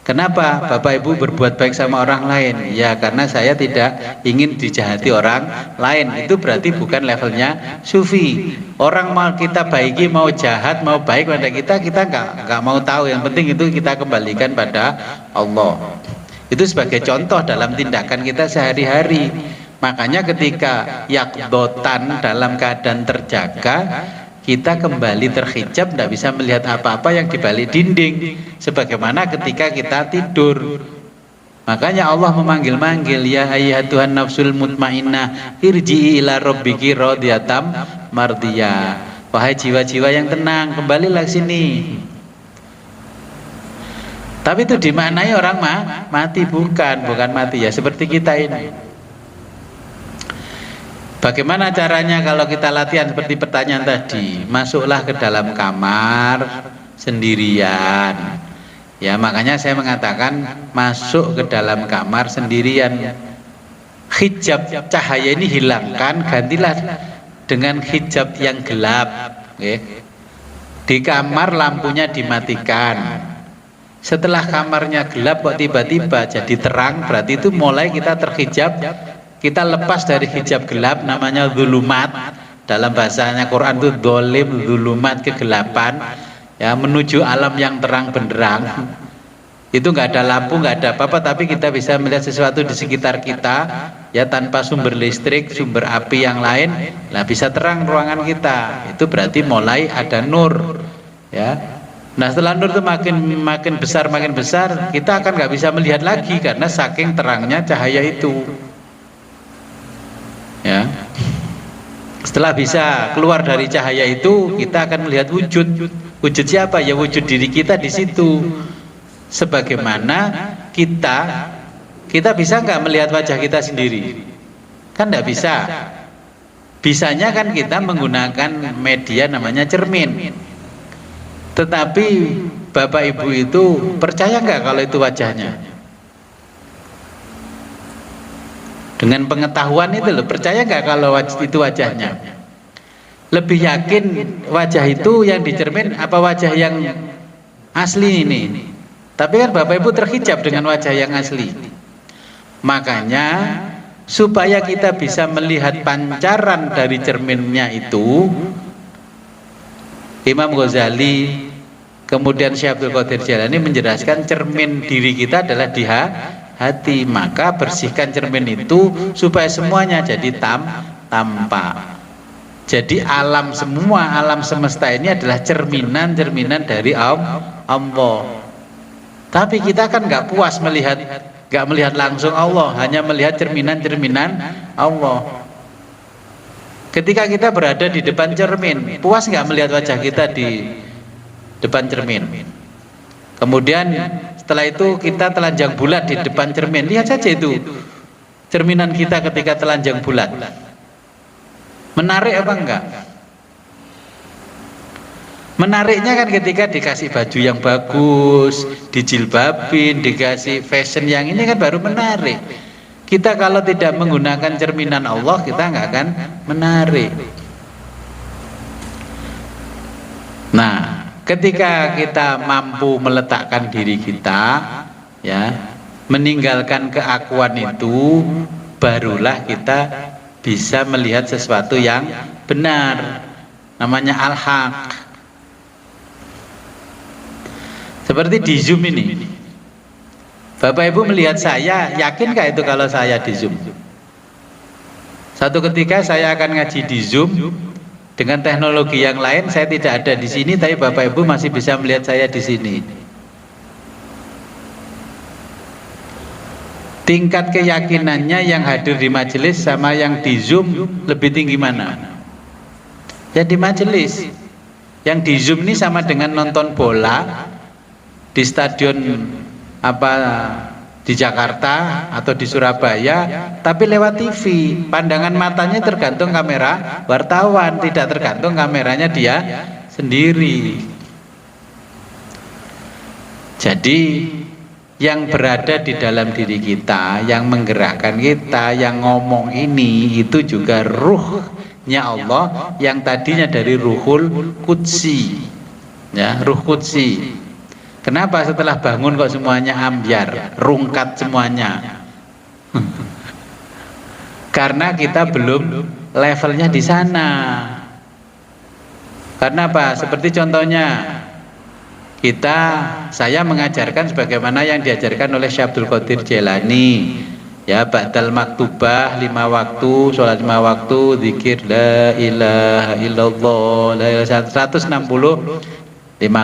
Speaker 1: Kenapa Bapak Ibu berbuat baik sama orang lain? Ya karena saya tidak ingin dijahati orang lain. Itu berarti bukan levelnya sufi. Orang mau kita baiki, mau jahat, mau baik pada kita nggak mau tahu. Yang penting itu kita kembalikan pada Allah. Itu sebagai contoh dalam tindakan kita sehari-hari. Makanya ketika yakdotan dalam keadaan terjaga, kita kembali terhijab, tidak bisa melihat apa-apa yang di balik dinding, sebagaimana ketika kita tidur. Makanya Allah memanggil-manggil, ya ayyatuhan nafsul mutmainnah irji'i ila rabbiki radhiyatam mardiyah. Wahai jiwa-jiwa yang tenang, kembalilah sini. Tapi itu dimaknai orang mati, bukan mati ya, seperti kita ini. Bagaimana caranya kalau kita latihan seperti pertanyaan tadi? Masuklah ke dalam kamar sendirian. Ya, makanya saya mengatakan masuk ke dalam kamar sendirian. Hijab cahaya ini hilangkan, gantilah dengan hijab yang gelap. Di kamar lampunya dimatikan. Setelah kamarnya gelap kok tiba-tiba jadi terang, berarti itu mulai kita terhijab. Kita lepas dari hijab gelap, namanya zulumat. Dalam bahasanya Quran itu dolim, zulumat, kegelapan, ya, menuju alam yang terang benderang. Itu nggak ada lampu, nggak ada apa-apa, tapi kita bisa melihat sesuatu di sekitar kita, ya, tanpa sumber listrik, sumber api yang lain, lah bisa terang ruangan kita. Itu berarti mulai ada nur, ya. Nah, setelah nur itu makin besar, kita akan nggak bisa melihat lagi karena saking terangnya cahaya itu. Ya, setelah bisa keluar dari cahaya itu, kita akan melihat wujud siapa? Ya, wujud diri kita di situ. Sebagaimana kita bisa nggak melihat wajah kita sendiri? Kan nggak bisa. Bisanya kan kita menggunakan media namanya cermin. Tetapi Bapak Ibu itu percaya nggak kalau itu wajahnya? Dengan pengetahuan itu loh, percaya nggak kalau itu wajahnya? Lebih yakin wajah itu yang dicermin apa wajah yang asli ini? Tapi kan Bapak Ibu terhijab dengan wajah yang asli. Makanya supaya kita bisa melihat pancaran dari cerminnya itu, Imam Ghazali kemudian Syekh Abdul Qadir Jailani menjelaskan cermin diri kita adalah di hati. Maka bersihkan cermin itu supaya semuanya jadi tampak. Jadi alam semua, alam semesta ini adalah cerminan dari Allah. Tapi kita kan nggak puas nggak melihat langsung Allah, hanya melihat cerminan Allah. Ketika kita berada di depan cermin, puas nggak melihat wajah kita di depan cermin? Kemudian setelah itu kita telanjang bulat di depan cermin, lihat saja itu cerminan kita ketika telanjang bulat. Menarik apa enggak? Menariknya kan ketika dikasih baju yang bagus, dijilbabin, dikasih fashion yang ini kan baru menarik. Kita kalau tidak menggunakan cerminan Allah, kita enggak akan menarik. Nah, ketika kita mampu meletakkan diri kita, ya, meninggalkan keakuan itu, barulah kita bisa melihat sesuatu yang benar, namanya al-haq. Seperti di Zoom ini, Bapak Ibu melihat saya, yakin gak itu kalau saya di Zoom? Satu ketika saya akan ngaji di Zoom dengan teknologi yang lain, saya tidak ada di sini, tapi Bapak Ibu masih bisa melihat saya di sini. Tingkat keyakinannya yang hadir di majelis sama yang di Zoom lebih tinggi mana? Ya di majelis. Yang di Zoom ini sama dengan nonton bola di stadion di Jakarta atau di Surabaya, tapi lewat TV. Pandangan matanya tergantung kamera wartawan, tidak tergantung kameranya dia sendiri. Jadi yang berada di dalam diri kita, yang menggerakkan kita, yang ngomong ini, itu juga ruhnya Allah yang tadinya dari ruhul qudsi, ya, ruh qudsi. Kenapa setelah bangun kok semuanya ambyar, rungkat semuanya? Karena kita belum levelnya di sana. Karena apa? Seperti contohnya, saya mengajarkan sebagaimana yang diajarkan oleh Syekh Abdul Qadir Jailani, Ya, ba'dal maktubah 5 waktu, sholat 5 waktu, zikir la ilaha illallah, la ilaha 165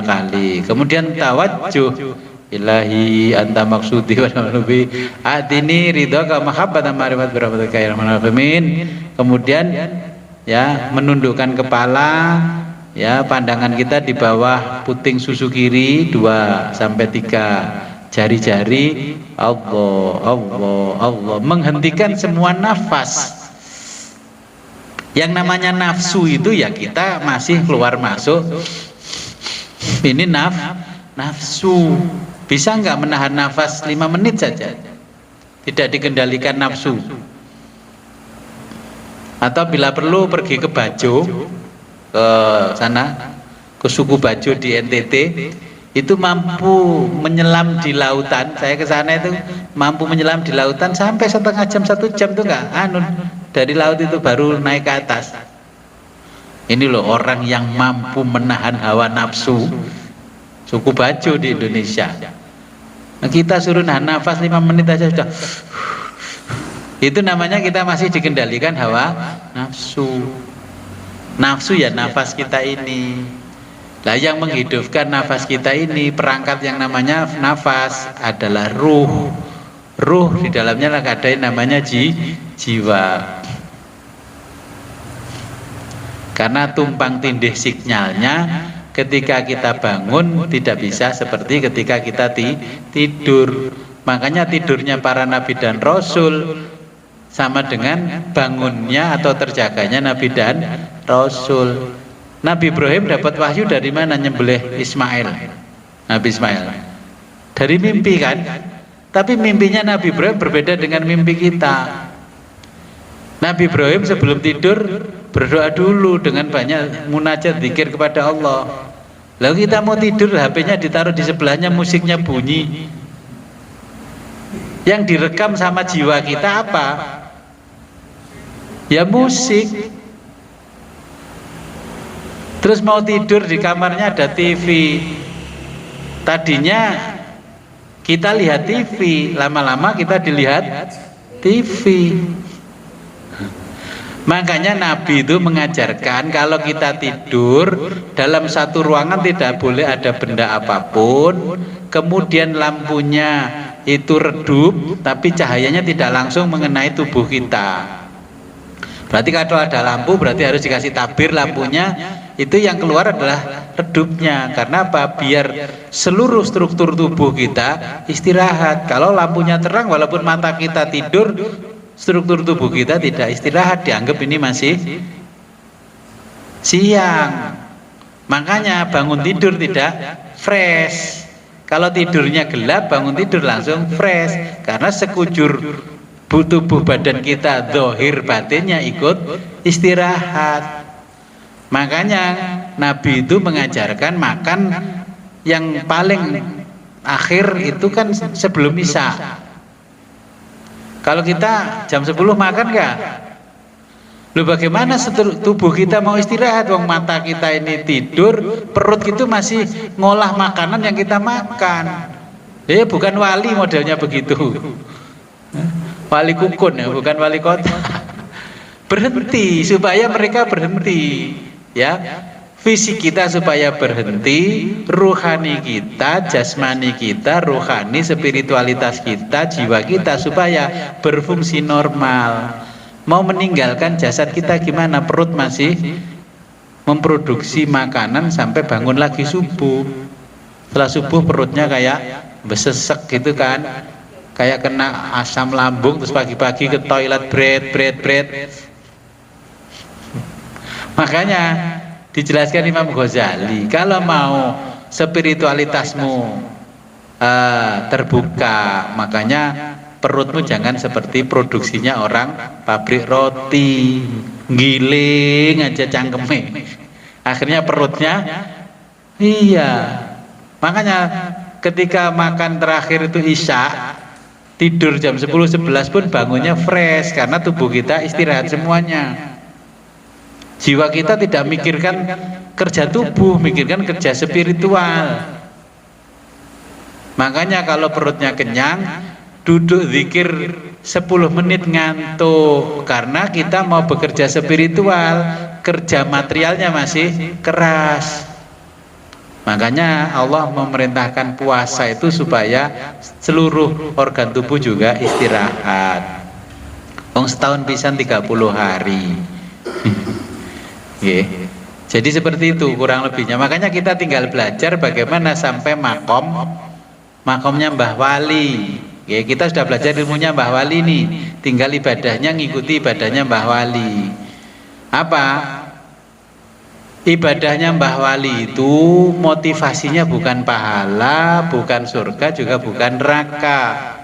Speaker 1: kali. Kemudian tawajjuh, ilahi anta maksudi wa nabi atini ridhaka mahabbatan ma'rifat bi rahmatika ya rahmanir rahimin. Kemudian ya menundukkan kepala, ya pandangan kita di bawah puting susu kiri 2 sampai 3 jari-jari. Allah Allah Allah, menghentikan semua nafas. Yang namanya nafsu itu ya kita masih keluar masuk, ini nafsu. Bisa nggak menahan nafas 5 menit saja? Tidak dikendalikan nafsu. Atau bila perlu pergi ke Bajo, ke sana, ke suku Bajo di NTT, itu mampu menyelam di lautan. Saya ke sana itu mampu menyelam di lautan sampai setengah jam, 1 jam tuh nggak dari laut itu baru naik ke atas. Ini loh orang yang mampu menahan hawa nafsu, suku Bajo di Indonesia. Nah, kita suruh nahan nafas 5 menit aja sudah. Itu namanya kita masih dikendalikan hawa nafsu. Nafsu ya nafas kita ini. Lah yang menghidupkan nafas kita ini, perangkat yang namanya nafas adalah ruh. Ruh di dalamnya ada yang namanya jiwa. Karena tumpang tindih sinyalnya, ketika kita bangun tidak bisa seperti ketika kita tidur. Makanya tidurnya para nabi dan rasul sama dengan bangunnya atau terjaganya nabi dan rasul. Nabi Ibrahim dapat wahyu dari mana nyembelih Ismail? Nabi Ismail dari mimpi kan? Tapi mimpinya Nabi Ibrahim berbeda dengan mimpi kita. Nabi Ibrahim sebelum tidur berdoa dulu dengan banyak munajat zikir kepada Allah. Lalu kita mau tidur, HP-nya ditaruh di sebelahnya, musiknya bunyi. Yang direkam sama jiwa kita apa? Ya musik. Terus mau tidur di kamarnya ada TV. Tadinya kita lihat TV, lama-lama kita dilihat TV. Makanya Nabi itu mengajarkan kalau kita tidur dalam satu ruangan tidak boleh ada benda apapun, kemudian lampunya itu redup tapi cahayanya tidak langsung mengenai tubuh kita. Berarti kalau ada lampu berarti harus dikasih tabir lampunya, itu yang keluar adalah redupnya. Karena apa? Biar seluruh struktur tubuh kita istirahat. Kalau lampunya terang walaupun mata kita tidur, struktur tubuh kita tidak istirahat, dianggap ini masih siang. Makanya bangun tidur tidak fresh. Kalau tidurnya gelap, bangun tidur langsung fresh. Karena sekujur tubuh badan kita, zahir batinnya ikut istirahat. Makanya Nabi itu mengajarkan makan yang paling akhir itu kan sebelum Isya. Kalau kita jam 10 makan enggak? Loh bagaimana tubuh kita mau istirahat? Wong mata kita ini tidur, perut itu masih ngolah makanan yang kita makan. Bukan wali modelnya begitu. Wali kukun ya, bukan wali kota. Berhenti supaya mereka berhenti, ya. Fisik kita supaya berhenti, ruhani kita, jasmani kita, ruhani, spiritualitas kita, jiwa kita supaya berfungsi normal. Mau meninggalkan jasad kita gimana? Perut masih memproduksi makanan sampai bangun lagi subuh. Setelah subuh perutnya kayak besesek gitu kan, kayak kena asam lambung, terus pagi-pagi ke toilet bread. Makanya dijelaskan Imam Ghazali, kalau mau spiritualitasmu terbuka, makanya perutmu jangan seperti produksinya orang pabrik roti, giling aja cangkeme, akhirnya perutnya makanya ketika makan terakhir itu Isya, tidur jam 10-11 pun bangunnya fresh karena tubuh kita istirahat semuanya. Jiwa kita tidak mikirkan kerja tubuh, mikirkan kerja spiritual. Makanya kalau perutnya kenyang, duduk zikir 10 menit ngantuk karena kita mau bekerja spiritual, kerja materialnya masih keras. Makanya Allah memerintahkan puasa itu supaya seluruh organ tubuh juga istirahat. Setahun pisan 30 hari. Jadi seperti itu kurang lebihnya. Makanya kita tinggal belajar bagaimana sampai makomnya Mbah Wali. Kita sudah belajar ilmunya Mbah Wali nih. Tinggal ibadahnya ngikuti ibadahnya Mbah Wali. Apa? Ibadahnya Mbah Wali itu motivasinya bukan pahala, bukan surga, juga bukan neraka.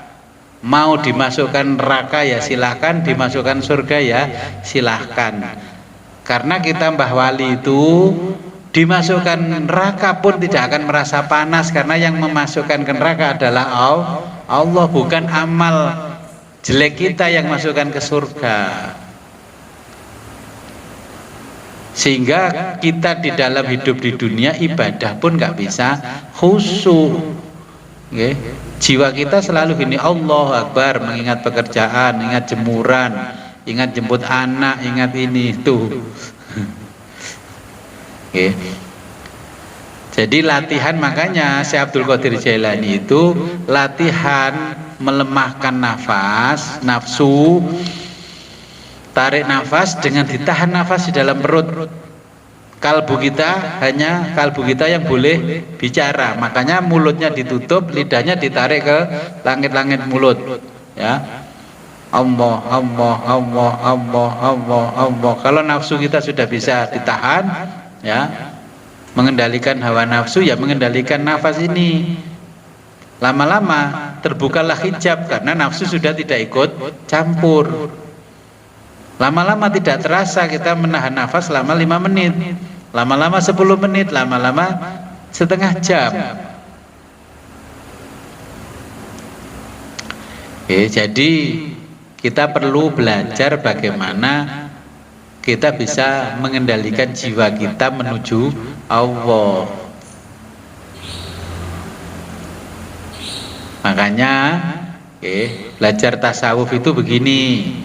Speaker 1: Mau dimasukkan neraka ya silahkan, dimasukkan surga ya silahkan. Karena kita Mbah Wali itu dimasukkan neraka pun tidak akan merasa panas, karena yang memasukkan ke neraka adalah Allah, bukan amal jelek kita yang masukkan ke surga. Sehingga kita di dalam hidup di dunia ibadah pun nggak bisa khusyuk. Jiwa kita selalu gini, Allahu Akbar, mengingat pekerjaan, ingat jemuran, ingat jemput anak, ingat ini itu. Jadi latihan, makanya Syekh Abdul Qadir Jailani itu latihan melemahkan nafas, nafsu, tarik nafas dengan ditahan nafas di dalam perut. Kalbu kita yang boleh bicara, makanya mulutnya ditutup, lidahnya ditarik ke langit-langit mulut, ya. Allah, Allah, Allah, Allah, Allah, Allah. Kalau nafsu kita sudah bisa ditahan, ya, mengendalikan hawa nafsu, ya mengendalikan nafas ini. Lama-lama terbukalah hijab karena nafsu sudah tidak ikut campur. Lama-lama tidak terasa kita menahan nafas selama 5 menit, lama-lama 10 menit, lama-lama setengah jam. Jadi kita perlu belajar bagaimana kita bisa mengendalikan jiwa kita menuju Allah. Makanya belajar tasawuf itu begini,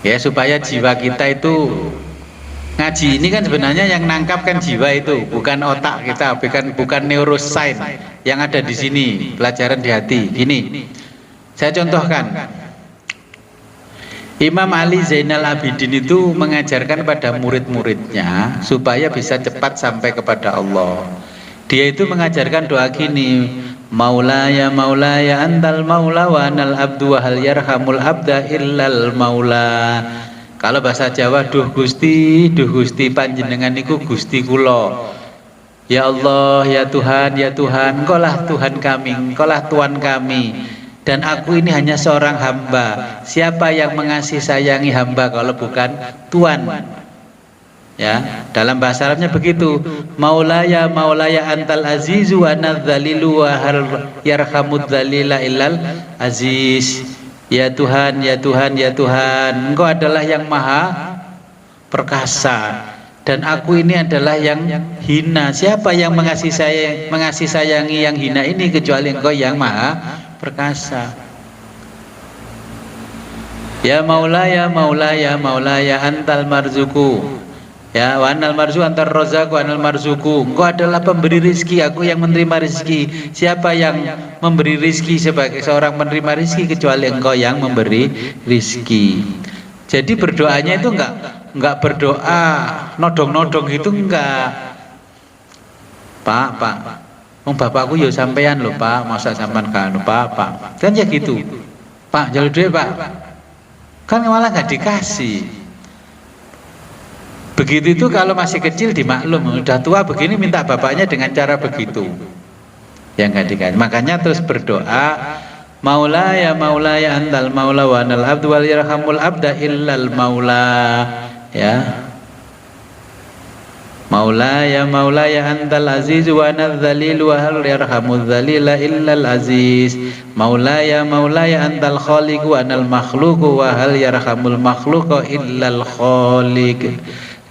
Speaker 1: ya, supaya jiwa kita itu ngaji ini kan sebenarnya yang nangkap kan jiwa itu, bukan otak kita, bukan neuroscience yang ada di sini, pelajaran di hati. Gini, saya contohkan, Imam Ali Zainal Abidin itu mengajarkan pada murid-muridnya supaya bisa cepat sampai kepada Allah. Dia itu mengajarkan doa gini, Maulaya Maulaya antal maula wa anal abdu wa hal yarhamul abda illal maula. Kalau bahasa Jawa, duh Gusti panjenengan niku Gusti kula. Ya Allah, ya Tuhan, Engkau lah Tuhan kami, Engkau lah Tuhan kami, dan aku ini hanya seorang hamba. Siapa yang mengasihi sayangi hamba kalau bukan Tuhan? Ya, dalam bahasa Arabnya begitu. Maulaya Maulaya antal azizu wa nadzalilu wa hal yarhamud dzalila illal aziz. Ya Tuhan, ya Tuhan, ya Tuhan, Engkau adalah yang maha perkasa dan aku ini adalah yang hina. Siapa yang mengasihi sayangi yang hina ini kecuali Engkau yang maha perkasa. Ya Maulaya Maulaya Maulaya antal marzuku. Ya, wa anal marzu antar rozak wa anal marzuku. Engkau adalah pemberi rizki, aku yang menerima rizki. Siapa yang memberi rizki sebagai seorang penerima rizki kecuali Engkau yang memberi rizki. Jadi berdoanya itu enggak berdoa nodong-nodong itu enggak. Pak, bapakku yo sampean lho Pak, masa sampean kan Pak. Kan ya gitu. Pak, jalur duit Pak. Kan malah enggak dikasih. Begitu itu kalau masih kecil dimaklum, udah tua begini minta bapaknya dengan cara begitu, yang nggak dikasih. Makanya terus berdoa, Maulaya Maulaya antal maula wa anal abdu wal yarhamul abda illal maula. Ya, Maulaya Maulaya antal aziz wa anal dzalil wa hal yarhamul dzalila illal aziz. Maulaya Maulaya antal khaliq wa anal makhluq wa hal yarhamul makhluq illal khaliq.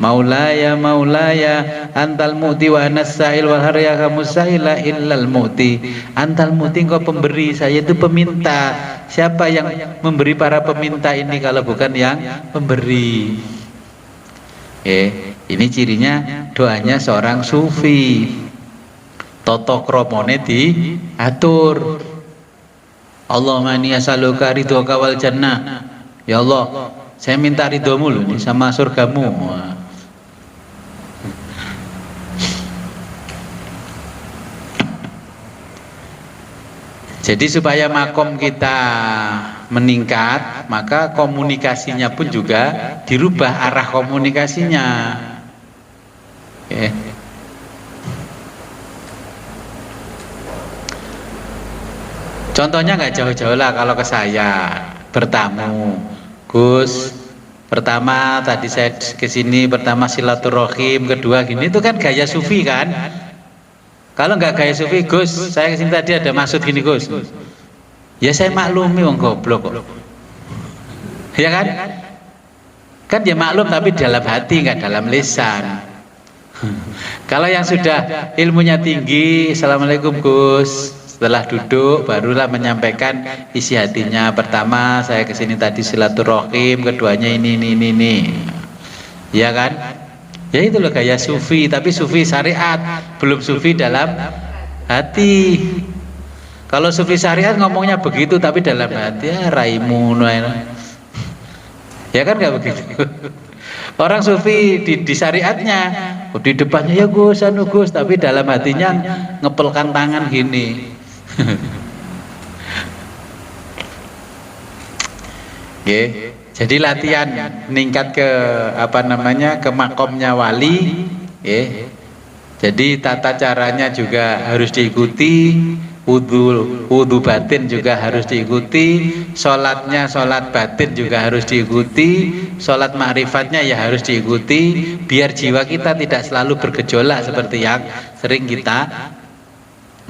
Speaker 1: Maulaya Maulaya antal mu'ti wa anas sa'il wa harya kamus sa'ila illal mu'ti. Antal mu'ti Engkau pemberi, saya itu peminta. Siapa yang memberi para peminta ini kalau bukan yang memberi? Ini cirinya doanya seorang sufi. Toto kromone diatur. Allahumma inni as'aluka ridhoka wal jannah. Ya Allah, saya minta ridhomu loh ini sama surgamu. Jadi supaya makom kita meningkat, maka komunikasinya pun juga dirubah arah komunikasinya. Contohnya nggak jauh-jauh lah kalau ke saya bertamu, Gus. Pertama tadi saya kesini, pertama silaturahim, kedua gini, itu kan gaya sufi kan? Kalau nggak gaya sufi, Gus, saya kesini tadi ada maksud gini, Gus. Ya saya maklumi wong goblok kok. Ya kan? Kan dia maklum tapi dalam hati nggak dalam lisan. Kalau yang sudah ilmunya tinggi, assalamualaikum Gus. Setelah duduk barulah menyampaikan isi hatinya. Pertama saya kesini tadi silaturahim, keduanya ini. Ya kan? Ya itu loh gaya sufi, tapi sufi syariat, belum sufi dalam hati. Kalau sufi syariat ngomongnya begitu tapi dalam hati ya raimu. Ya kan nggak begitu. Orang sufi di syariatnya, di depannya ya Gus, anu Gus, tapi dalam hatinya ngepelkan tangan gini. Jadi latihan meningkat ke ke makomnya wali. Jadi tata caranya juga harus diikuti, wudu batin juga harus diikuti, sholatnya sholat batin juga harus diikuti, sholat ma'rifatnya ya harus diikuti, biar jiwa kita tidak selalu bergejolak seperti yang sering kita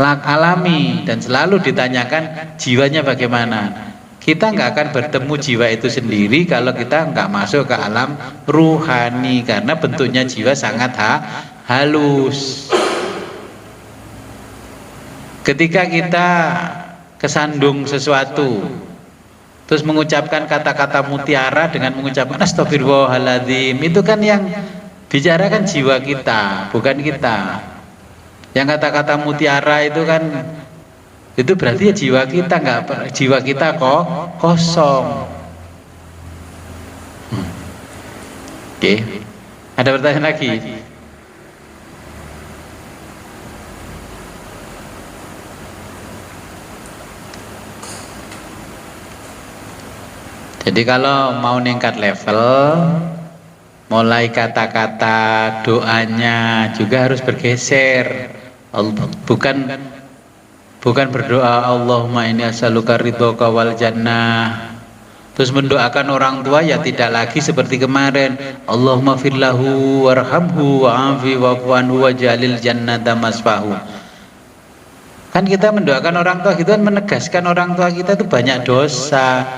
Speaker 1: alami dan selalu ditanyakan jiwanya bagaimana. Kita nggak akan bertemu jiwa itu sendiri kalau kita nggak masuk ke alam ruhani, karena bentuknya jiwa sangat halus. Ketika kita kesandung sesuatu terus mengucapkan kata-kata mutiara dengan mengucapkan astagfirullahaladzim, itu kan yang bicara kan jiwa kita, bukan kita. Yang kata-kata mutiara itu kan, itu berarti ya jiwa kita kok kosong. Oke. Ada pertanyaan lagi? Jadi kalau mau ningkat level, mulai kata-kata doanya juga harus bergeser. Bukan berdoa Allahumma inni as'aluka ridhoka wal jannah, terus mendoakan orang tua ya tidak lagi seperti kemarin Allahumma firlahu warhamhu wa'afi wa'fu anhu waj'alil jannata masfahu. Kan kita mendoakan orang tua gitu kan menegaskan orang tua kita itu banyak dosa.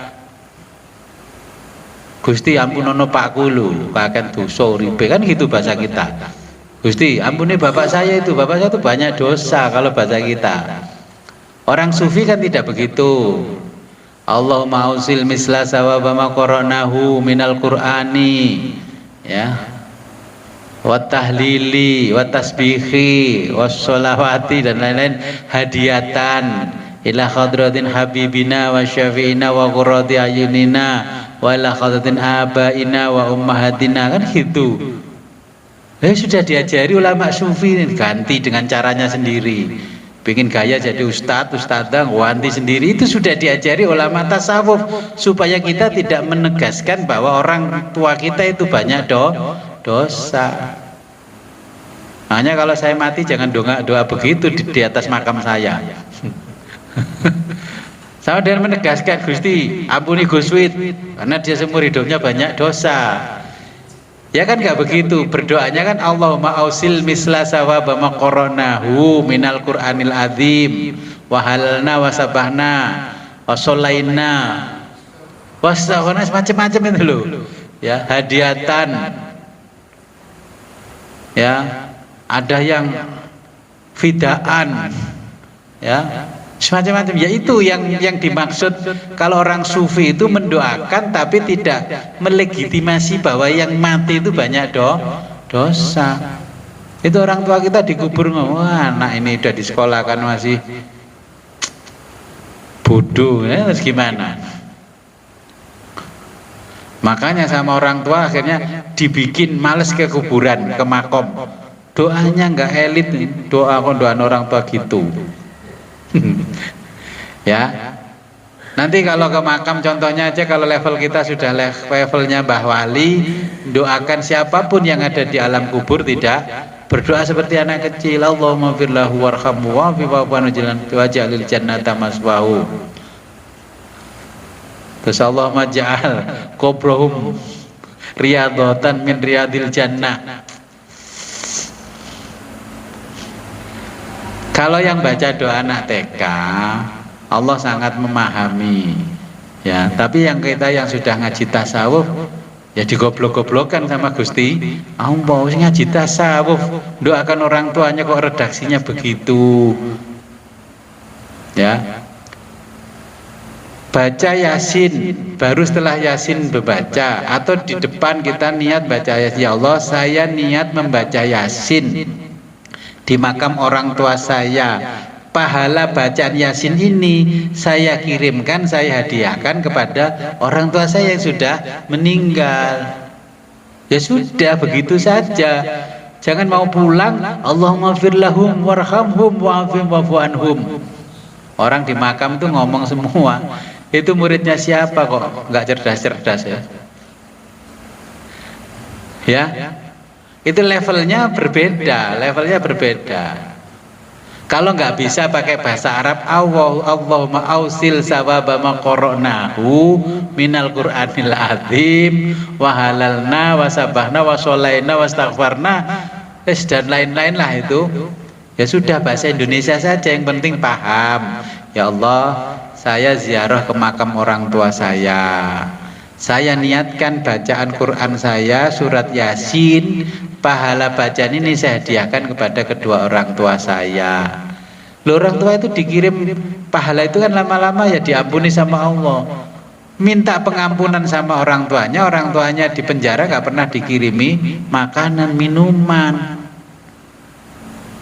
Speaker 1: Gusti ampunono Pak Kulu kaken dosa uripe, kan gitu bahasa kita. Gusti ampuni bapak saya itu banyak dosa kalau bahasa kita. Orang sufi kan tidak begitu. Allahumma ausil misla sawaba ma qara'nahu minal qur'ani, ya, wa tahlili wa tasbihi was sholawati dan lain-lain, hadiatan ila khadratin habibina wa syafi'ina wa qurrati ayunina wa ila khadratin abaina wa ummahatina, kan gitu. Sudah diajari ulama sufi, ganti dengan caranya sendiri. Bikin gaya jadi ustadzah wanti sendiri, itu sudah diajari ulama tasawuf supaya kita tidak menegaskan bahwa orang tua kita itu banyak dosa. Hanya kalau saya mati jangan doa begitu di atas makam saya. Sama dengan menegaskan Gusti ampuni Guswit karena dia seumur hidupnya banyak dosa. Ya kan nggak begitu, berdoanya kan Allahumma ausil misla sawaba ma qara'nahu minal qur'anil azim wa halalna wa sabahna wa sholaina wa sawana, macam-macam itu loh. Ya, hadiatan. Ya, ada yang fidaan. Ya, Semacam-macam. Ya itu yang dimaksud kalau orang sufi itu mendoakan tapi tidak melegitimasi bahwa yang mati itu banyak dosa. Itu orang tua kita dikubur, wah anak ini udah disekolahkan masih bodoh, ya terus gimana? Makanya sama orang tua akhirnya dibikin males ke kuburan, ke makom. Doanya nggak elit, doa orang tua gitu. Ya. Nanti kalau ke makam contohnya aja, kalau level kita sudah levelnya Mbah Wali, doakan siapapun yang ada di alam kubur tidak berdoa seperti anak kecil. Allahumma firlahu warhamhu waj'alil jannata maswahu. Terus Allahumma ja'al qubrahum riyadatan min riyadil jannah. Kalau yang baca doa anak TK, Allah sangat memahami. Ya, tapi yang kita yang sudah ngaji tasawuf, ya digoblok-goblokan sama Gusti Allah. Ngaji tasawuf, doakan orang tuanya kok redaksinya begitu. Ya. Baca Yasin, baru setelah Yasin membaca, atau di depan kita niat baca Yasin. Ya Allah, saya niat membaca Yasin di makam orang tua saya. Pahala bacaan Yasin ini saya kirimkan, saya hadiahkan kepada orang tua saya yang sudah meninggal. Ya sudah, begitu saja. Jangan mau pulang, Allahumma firlahum warhamhum wa'afim wa'fu anhum. Orang di makam tuh ngomong semua. Itu muridnya siapa kok nggak cerdas-cerdas ya? Ya, itu levelnya berbeda, Kalau nggak bisa pakai bahasa Arab, Allahumma ausil sawaba ma qara'nahu minal Qur'anil azim wa halalna wa sabahna wa sholaina wa astaghfarna dan lain-lain lah itu. Ya sudah, bahasa Indonesia saja, yang penting paham. Ya Allah, saya ziarah ke makam orang tua saya. Saya niatkan bacaan Quran saya, surat Yasin, pahala bacaan ini saya hadiahkan kepada kedua orang tua saya. Loh, orang tua itu dikirim pahala itu kan lama-lama ya diampuni sama Allah. Minta pengampunan sama orang tuanya di penjara gak pernah dikirimi makanan, minuman.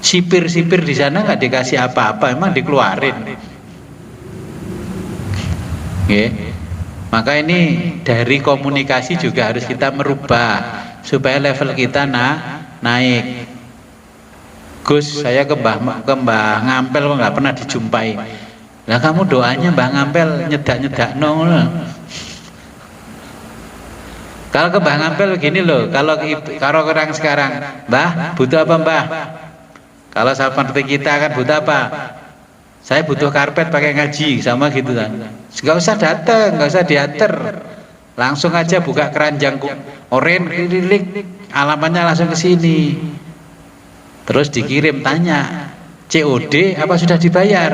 Speaker 1: Sipir-sipir di sana gak dikasih apa-apa, emang dikeluarin. Maka ini dari komunikasi juga harus kita merubah supaya level kita naik. Gus, saya ke Mbah Ngampel kok nggak pernah dijumpai. Lah kamu doanya Mbah Ngampel nyedak nol. Kalau ke Mbah Ngampel begini loh, kalau orang sekarang, Mbah butuh apa Mbah? Kalau seperti kita kan butuh apa? Saya butuh karpet pakai ngaji, sama gitu kan. Nggak usah datang, nggak usah diatur, langsung aja buka keranjang oren keliling, alamatnya langsung ke sini. Terus dikirim, tanya COD apa sudah dibayar.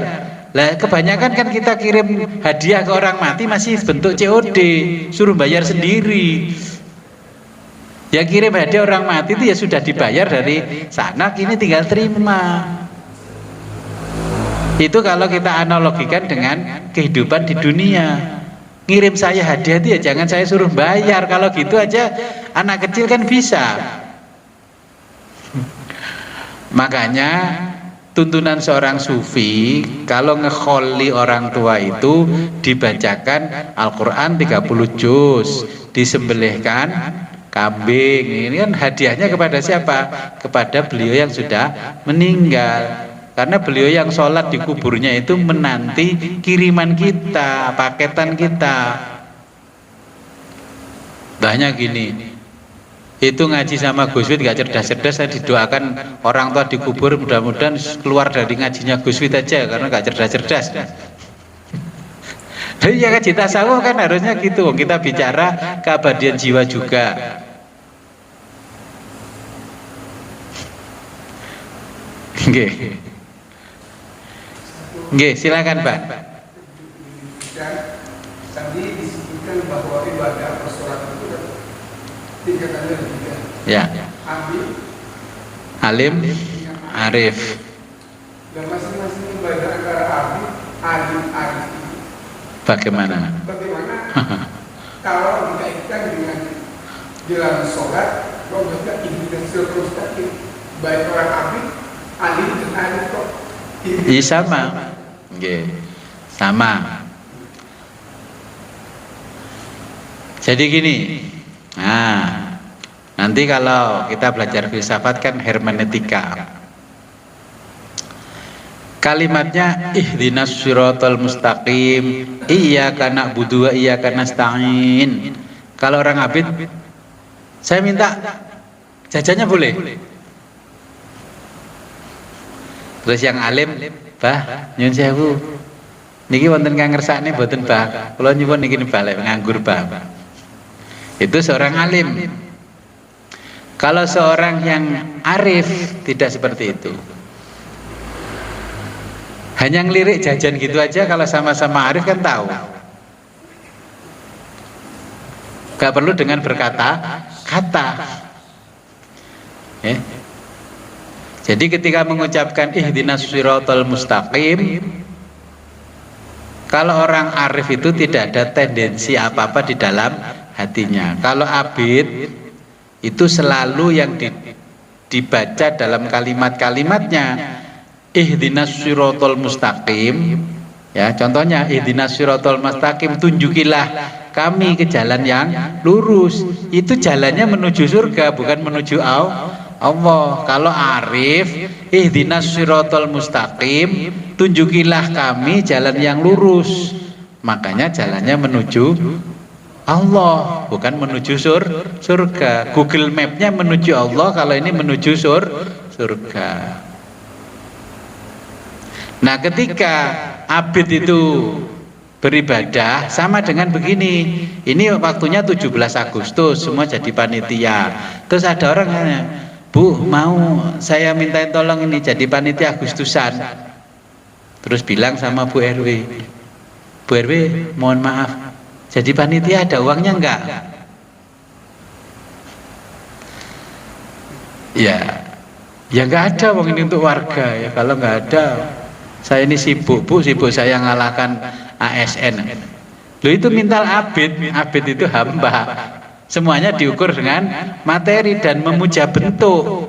Speaker 1: Lah kebanyakan kan kita kirim hadiah ke orang mati masih bentuk COD, suruh bayar sendiri. Ya kirim hadiah orang mati itu ya sudah dibayar dari sana, kini tinggal terima. Itu kalau kita analogikan dengan kehidupan di dunia. Ngirim saya hadiah itu ya jangan saya suruh bayar. Kalau gitu aja anak kecil kan bisa. Makanya tuntunan seorang sufi kalau ngekholi orang tua itu dibacakan Al-Quran 30 juz, disembelihkan kambing. Ini kan hadiahnya kepada siapa? Kepada beliau yang sudah meninggal. Karena beliau yang sholat di kuburnya itu menanti kiriman kita, paketan kita. Banyak gini, itu ngaji sama Gus Wid gak cerdas-cerdas, saya didoakan orang tua di kubur mudah-mudahan keluar dari ngajinya Gus Wid aja karena gak cerdas-cerdas. Jadi ya ngaji tasawuf kan harusnya gitu, kita bicara keabadian jiwa juga. Oke. Nggih, silakan Pak.
Speaker 4: Tadi disebutkan bahwa ibadah persolatan itu tingkatannya tiga.
Speaker 1: Ya.
Speaker 4: Alim,
Speaker 1: Arif.
Speaker 4: dan masing-masing ibadah antara alim
Speaker 1: Bagaimana?
Speaker 4: Kalau dikaitkan dengan dalam sholat, kalau juga ihdinas siratal mustaqim, baik orang alim dan alim kok.
Speaker 1: Iya sama, sama. Jadi gini, nah nanti kalau kita belajar filsafat kan hermeneutika. Kalimatnya ihdinas siratal mustaqim, iyyaka na'budu wa iyyaka nasta'in. Kalau orang abid, saya minta jajannya boleh. Terus yang alim, bah, nyun sewu. Niki wonten kang ngersakne mboten bah. Kula nyuwun niki balik nganggur bah. Itu seorang alim. Kalau seorang yang arif tidak seperti itu. Hanya ngelirik jajan gitu aja, kalau sama-sama arif kan tahu. Gak perlu dengan berkata-kata. Jadi ketika mengucapkan ihdinas siratal mustaqim, kalau orang arif itu tidak ada tendensi apa-apa di dalam hatinya. Kalau abid itu selalu yang dibaca dalam kalimat-kalimatnya ihdinas siratal mustaqim, ya contohnya ihdinas siratal mustaqim, tunjukilah kami ke jalan yang lurus. Itu jalannya menuju surga, bukan menuju Allah. Kalau arif, ihdinas siratal mustaqim, tunjukilah kami jalan yang lurus. Makanya jalannya menuju Allah, bukan menuju surga. Google Map-nya menuju Allah, kalau ini menuju surga. Nah, ketika abid itu beribadah sama dengan begini. Ini waktunya 17 Agustus, semua jadi panitia. Terus ada orang nanya, "Bu, mau saya mintain tolong ini jadi panitia Agustusan." Terus bilang sama Bu RW, "Bu RW, mohon maaf, jadi panitia ada uangnya enggak?" Ya enggak ada uang ini untuk warga ya. Kalau enggak ada, saya ini sibuk Bu, sibuk saya ngalahkan ASN. Loh, itu minta abid itu hamba. Semuanya diukur dengan materi dan memuja bentuk.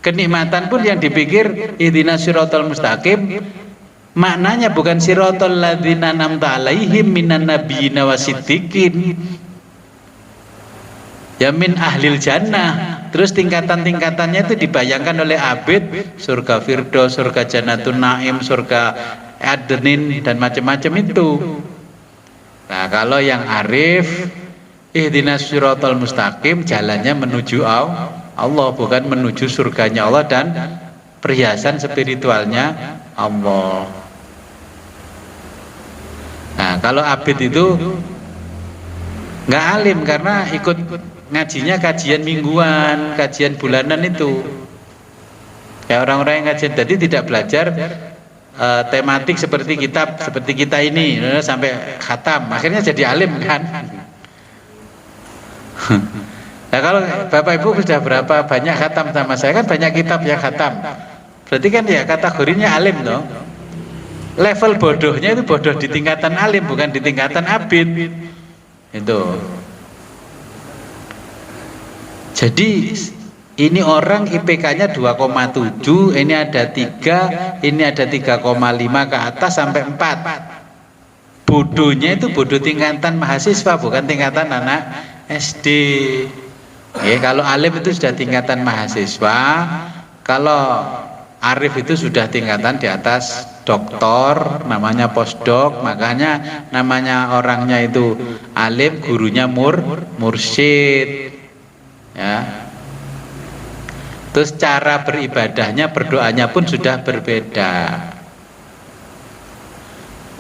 Speaker 1: Kenikmatan pun yang dipikir ihdinas siratal mustaqim, maknanya bukan siratal ladzina an'amta 'alaihim minan nabiyyin wasiddiqin. Ya min ahlil jannah. Terus tingkatan-tingkatannya itu dibayangkan oleh abid, surga Firdaus, surga Jannatun Naim, surga Adnin dan macam-macam itu. Nah, kalau yang arif, ihdinas siratal mustaqim, jalannya menuju Allah, bukan menuju surganya Allah dan perhiasan spiritualnya Allah. Nah, kalau abid itu nggak alim karena ikut ngajinya kajian mingguan, kajian bulanan itu. Kayak orang-orang yang kajian tadi tidak belajar tematik seperti kitab seperti kita ini sampai khatam, akhirnya jadi alim kan. Nah, kalau Bapak Ibu sudah berapa banyak khatam sama saya, kan banyak kitab yang khatam. Berarti kan ya kategorinya alim dong. Level bodohnya itu bodoh di tingkatan alim, bukan di tingkatan abid. Itu. Jadi ini orang IPK-nya 2,7, ini ada 3, ini ada 3,5 ke atas sampai 4. Bodohnya itu bodoh tingkatan mahasiswa, bukan tingkatan anak SD. Kalau alim itu sudah tingkatan mahasiswa, kalau arif itu sudah tingkatan di atas doktor, namanya postdoc. Makanya namanya orangnya itu alim, gurunya mursyid. Ya. Terus cara beribadahnya, berdoanya pun sudah berbeda.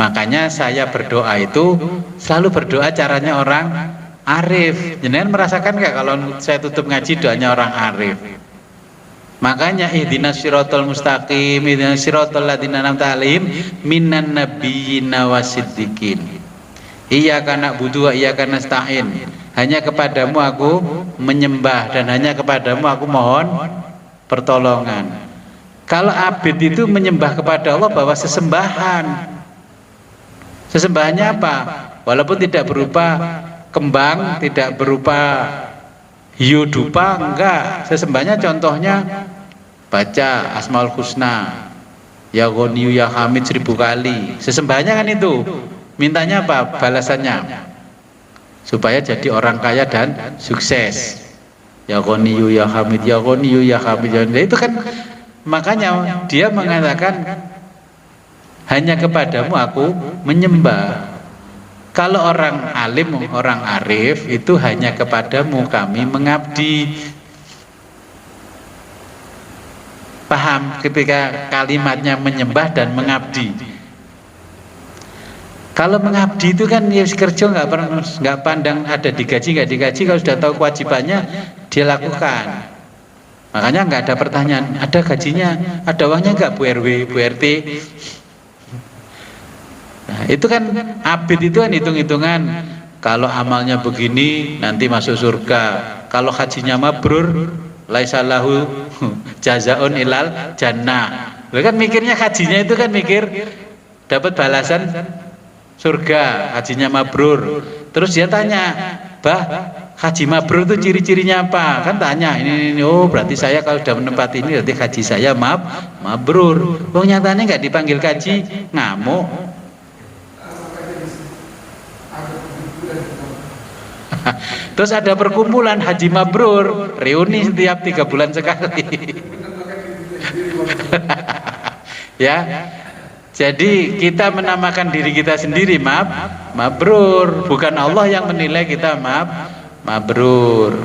Speaker 1: Makanya saya berdoa itu selalu berdoa caranya orang arif. Jenengan merasakan nggak kalau saya tutup ngaji doanya orang arif? Makanya ihdinas siratal mustaqim, ihdinas siratal ladzina an'amta 'alaihim minan nabiyyin wasiddiqin. Iyyaka na'budu wa iyyaka nasta'in. Hanya kepadamu aku menyembah dan hanya kepadamu aku mohon pertolongan. Kalau abid itu menyembah kepada Allah bawa sesembahan. Sesembahannya apa? Walaupun tidak berupa kembang, tidak berupa hiu dupa, enggak. Sesembahannya contohnya baca Asmaul Husna, ya Ghaniyu ya Hamid 1000 kali. Sesembahannya kan itu. Mintanya apa? Balasannya. Supaya jadi orang kaya dan sukses. Ya Ghaniyu ya Hamid, ya Ghaniyu ya Hamid. Ya, itu kan makanya dia mengatakan hanya kepadamu aku menyembah. Kalau orang alim, orang arif itu hanya kepadamu kami mengabdi. Paham ketika kalimatnya menyembah dan mengabdi. Kalau mengabdi itu kan ya kerja nggak pandang ada digaji nggak digaji, kalau sudah tahu kewajibannya dia lakukan. Makanya nggak ada pertanyaan, ada gajinya, ada uangnya nggak Bu RW, Bu RT. Nah, itu kan abid itu kan hitung-hitungan. Kalau amalnya begini nanti masuk surga. Kalau hajinya mabrur, laisalahu jazaun ilal jannah. Lo kan mikirnya hajinya itu kan mikir dapat balasan surga, hajinya mabrur. Terus dia tanya, "Bah, haji mabrur itu ciri-cirinya apa?" Kan tanya, ini oh berarti saya kalau sudah menempati ini berarti haji saya mabrur. Oh nyatanya nggak dipanggil haji, ngamuk. Terus ada perkumpulan haji mabrur, reuni setiap 3 bulan sekali. Ya, jadi kita menamakan diri kita sendiri mabrur, bukan Allah yang menilai kita mabrur.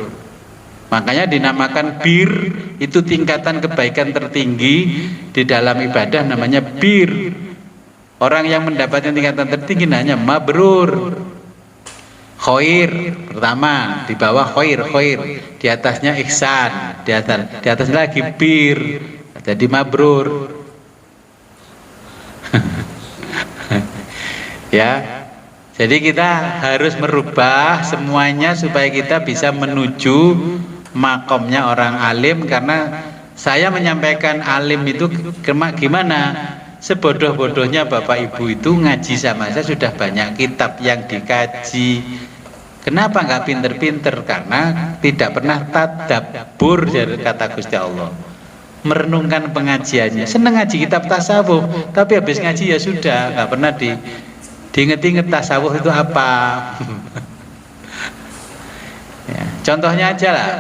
Speaker 1: Makanya dinamakan bir, itu tingkatan kebaikan tertinggi di dalam ibadah namanya bir. Orang yang mendapatkan tingkatan tertinggi namanya mabrur. Khair pertama, di bawah khair, di atasnya ihsan, di atas lagi bir, jadi mabrur. Ya, jadi kita harus merubah semuanya supaya kita bisa menuju makomnya orang alim. Karena saya menyampaikan alim itu gimana? Sebodoh-bodohnya Bapak Ibu itu ngaji sama saya sudah banyak kitab yang dikaji. Kenapa nggak pinter-pinter? Karena tidak pernah tadabbur, kata Gusti Allah. Merenungkan pengajiannya. Seneng ngaji kitab tasawuf, tapi habis ngaji ya sudah, nggak pernah diinget-inget tasawuf itu apa. Ya, contohnya aja lah.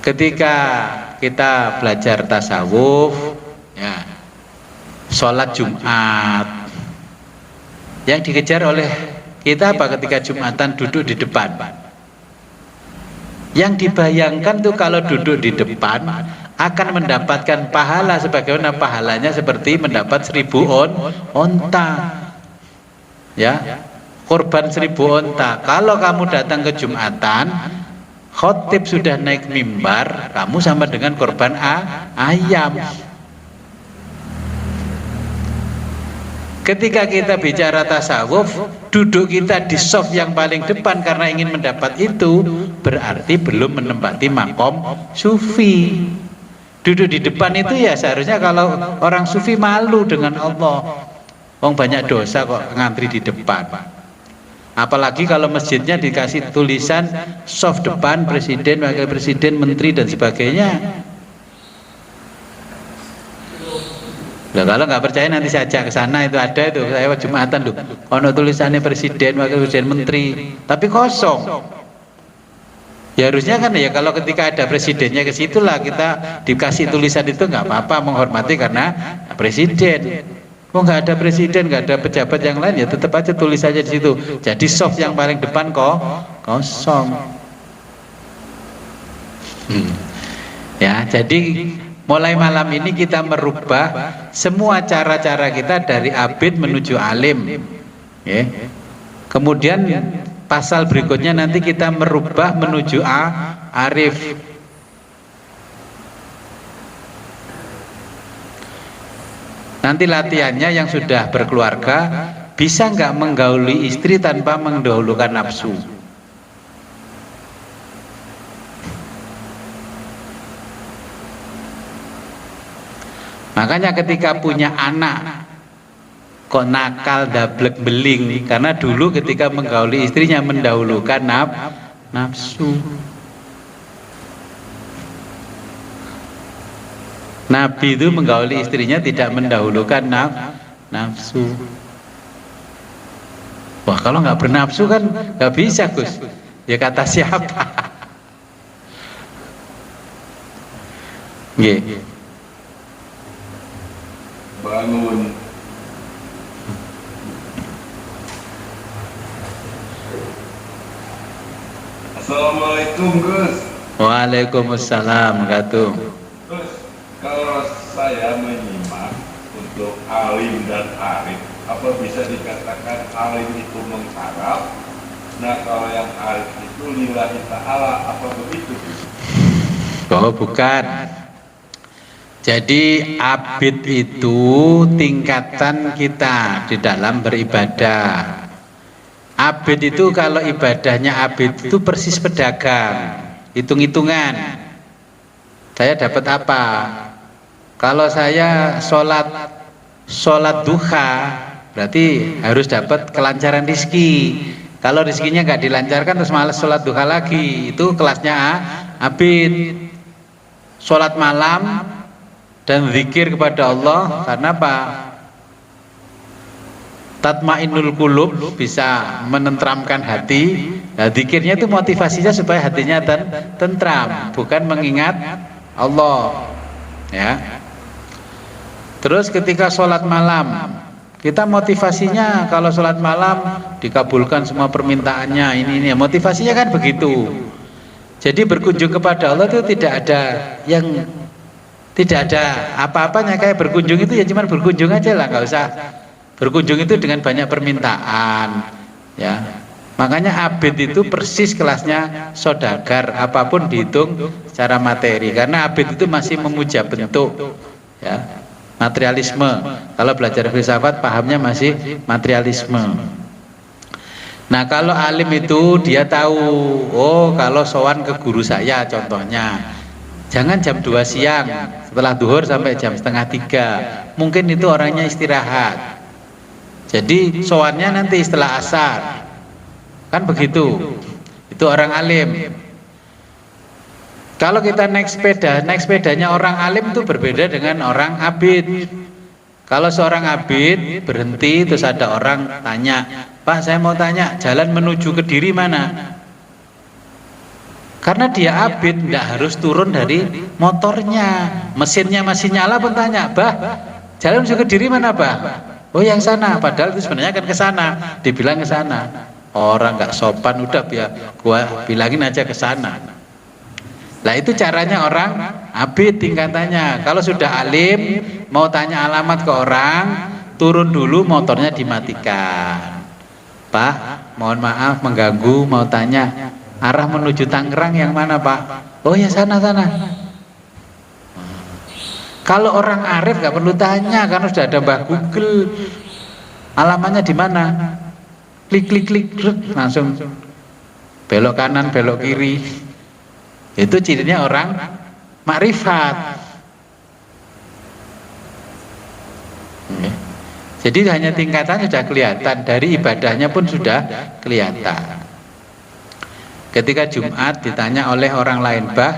Speaker 1: Ketika kita belajar tasawuf, ya, sholat Jumat, yang dikejar oleh kita apa ketika Jumatan? Duduk di depan. Yang dibayangkan tuh kalau duduk di depan akan mendapatkan pahala sebagaimana pahalanya seperti mendapat 1000 onta. Ya, korban 1000 onta. Kalau kamu datang ke Jumatan, khotib sudah naik mimbar, kamu sama dengan korban ayam. Ketika kita bicara tasawuf, duduk kita di soft yang paling depan karena ingin mendapat itu, berarti belum menempati makom sufi. Duduk di depan itu ya seharusnya kalau orang sufi malu dengan Allah. Wong banyak dosa kok ngantri di depan. Apalagi kalau masjidnya dikasih tulisan soft depan, presiden, wakil presiden, menteri dan sebagainya. Nah, kalau nggak percaya nanti saya ajak ke sana, itu ada itu, saya Jumatan tuh, ono tulisannya presiden, wakil presiden, menteri, tapi kosong. Ya harusnya kan ya kalau ketika ada presidennya ke situ lah kita dikasih tulisan itu nggak apa-apa, menghormati karena presiden. Oh nggak ada presiden, nggak ada pejabat yang lain ya tetap aja tulis aja di situ. Jadi soft yang paling depan kok kosong. Ya jadi mulai malam ini kita merubah semua cara-cara kita dari abid menuju alim. Kemudian pasal berikutnya nanti kita merubah menuju arif. Nanti latihannya yang sudah berkeluarga bisa nggak menggauli istri tanpa mendahulukan nafsu. Makanya ketika punya anak kok nakal dablek beling, karena dulu ketika menggauli istrinya mendahulukan nafsu. Nabi itu menggauli istrinya tidak mendahulukan nafsu. Wah, kalau nggak bernafsu kan nggak bisa, Gus. Ya kata siapa? Nggih.
Speaker 5: Bangun. Assalamualaikum, Gus.
Speaker 1: Waalaikumsalam, Katu.
Speaker 5: Gus, kalau saya menyimak untuk alim dan arif, apa bisa dikatakan alim itu mengharap? Nah, kalau yang arif itu lillahi ta'ala, apa begitu, Gus?
Speaker 1: Oh, bukan. Jadi abid itu tingkatan kita di dalam beribadah. Abid itu kalau ibadahnya abid itu persis pedagang, hitung-hitungan. Saya dapat apa? Kalau saya sholat duha, berarti harus dapat kelancaran rizki. Kalau rizkinya nggak dilancarkan terus malas sholat duha lagi, itu kelasnya abid. Sholat malam dan zikir kepada Allah, karena apa? Tatmainul qulub, bisa menentramkan hati. Nah, zikirnya itu motivasinya supaya hatinya tentram, bukan mengingat Allah. Ya. Terus ketika sholat malam, kita motivasinya kalau sholat malam dikabulkan semua permintaannya, ini motivasinya kan begitu. Jadi berkunjung kepada Allah itu tidak ada apa-apanya. Kayak berkunjung itu ya cuma berkunjung aja lah, nggak usah berkunjung itu dengan banyak permintaan, ya. Makanya abid itu persis kelasnya saudagar, apapun dihitung secara materi, karena abid itu masih memuja bentuk, ya, materialisme. Kalau belajar filsafat pahamnya masih materialisme. Nah, kalau alim itu dia tahu, oh kalau sowan ke guru saya contohnya, jangan jam 2 siang, setelah duhur sampai jam 2:30, mungkin itu orangnya istirahat. Jadi sowannya nanti setelah asar, kan begitu. Itu orang alim. Kalau kita naik sepedanya orang alim itu berbeda dengan orang abid. Kalau seorang abid berhenti terus ada orang tanya, Pak, saya mau tanya jalan menuju Kediri mana? Karena dia abid, tidak harus turun dari motornya, mesinnya masih nyala pun tanya, Bah, jalan menuju Kediri mana, Bah? Oh, yang sana. Padahal itu sebenarnya kan ke sana, dibilang ke sana. Orang nggak sopan, udah gua bilangin aja ke sana. Nah, itu caranya orang abid tingkatannya. Kalau sudah alim, mau tanya alamat ke orang, turun dulu motornya dimatikan. Pak, mohon maaf mengganggu, mau tanya arah menuju Tangerang yang mana, Pak? Oh ya, sana. Kalau orang arif nggak perlu tanya, karena sudah ada Mbah Google. Alamatnya di mana? Klik, langsung belok kanan, belok kiri. Itu cirinya orang makrifat. Jadi hanya tingkatannya sudah kelihatan, dari ibadahnya pun sudah kelihatan. Ketika Jumat ditanya oleh orang lain, Bah,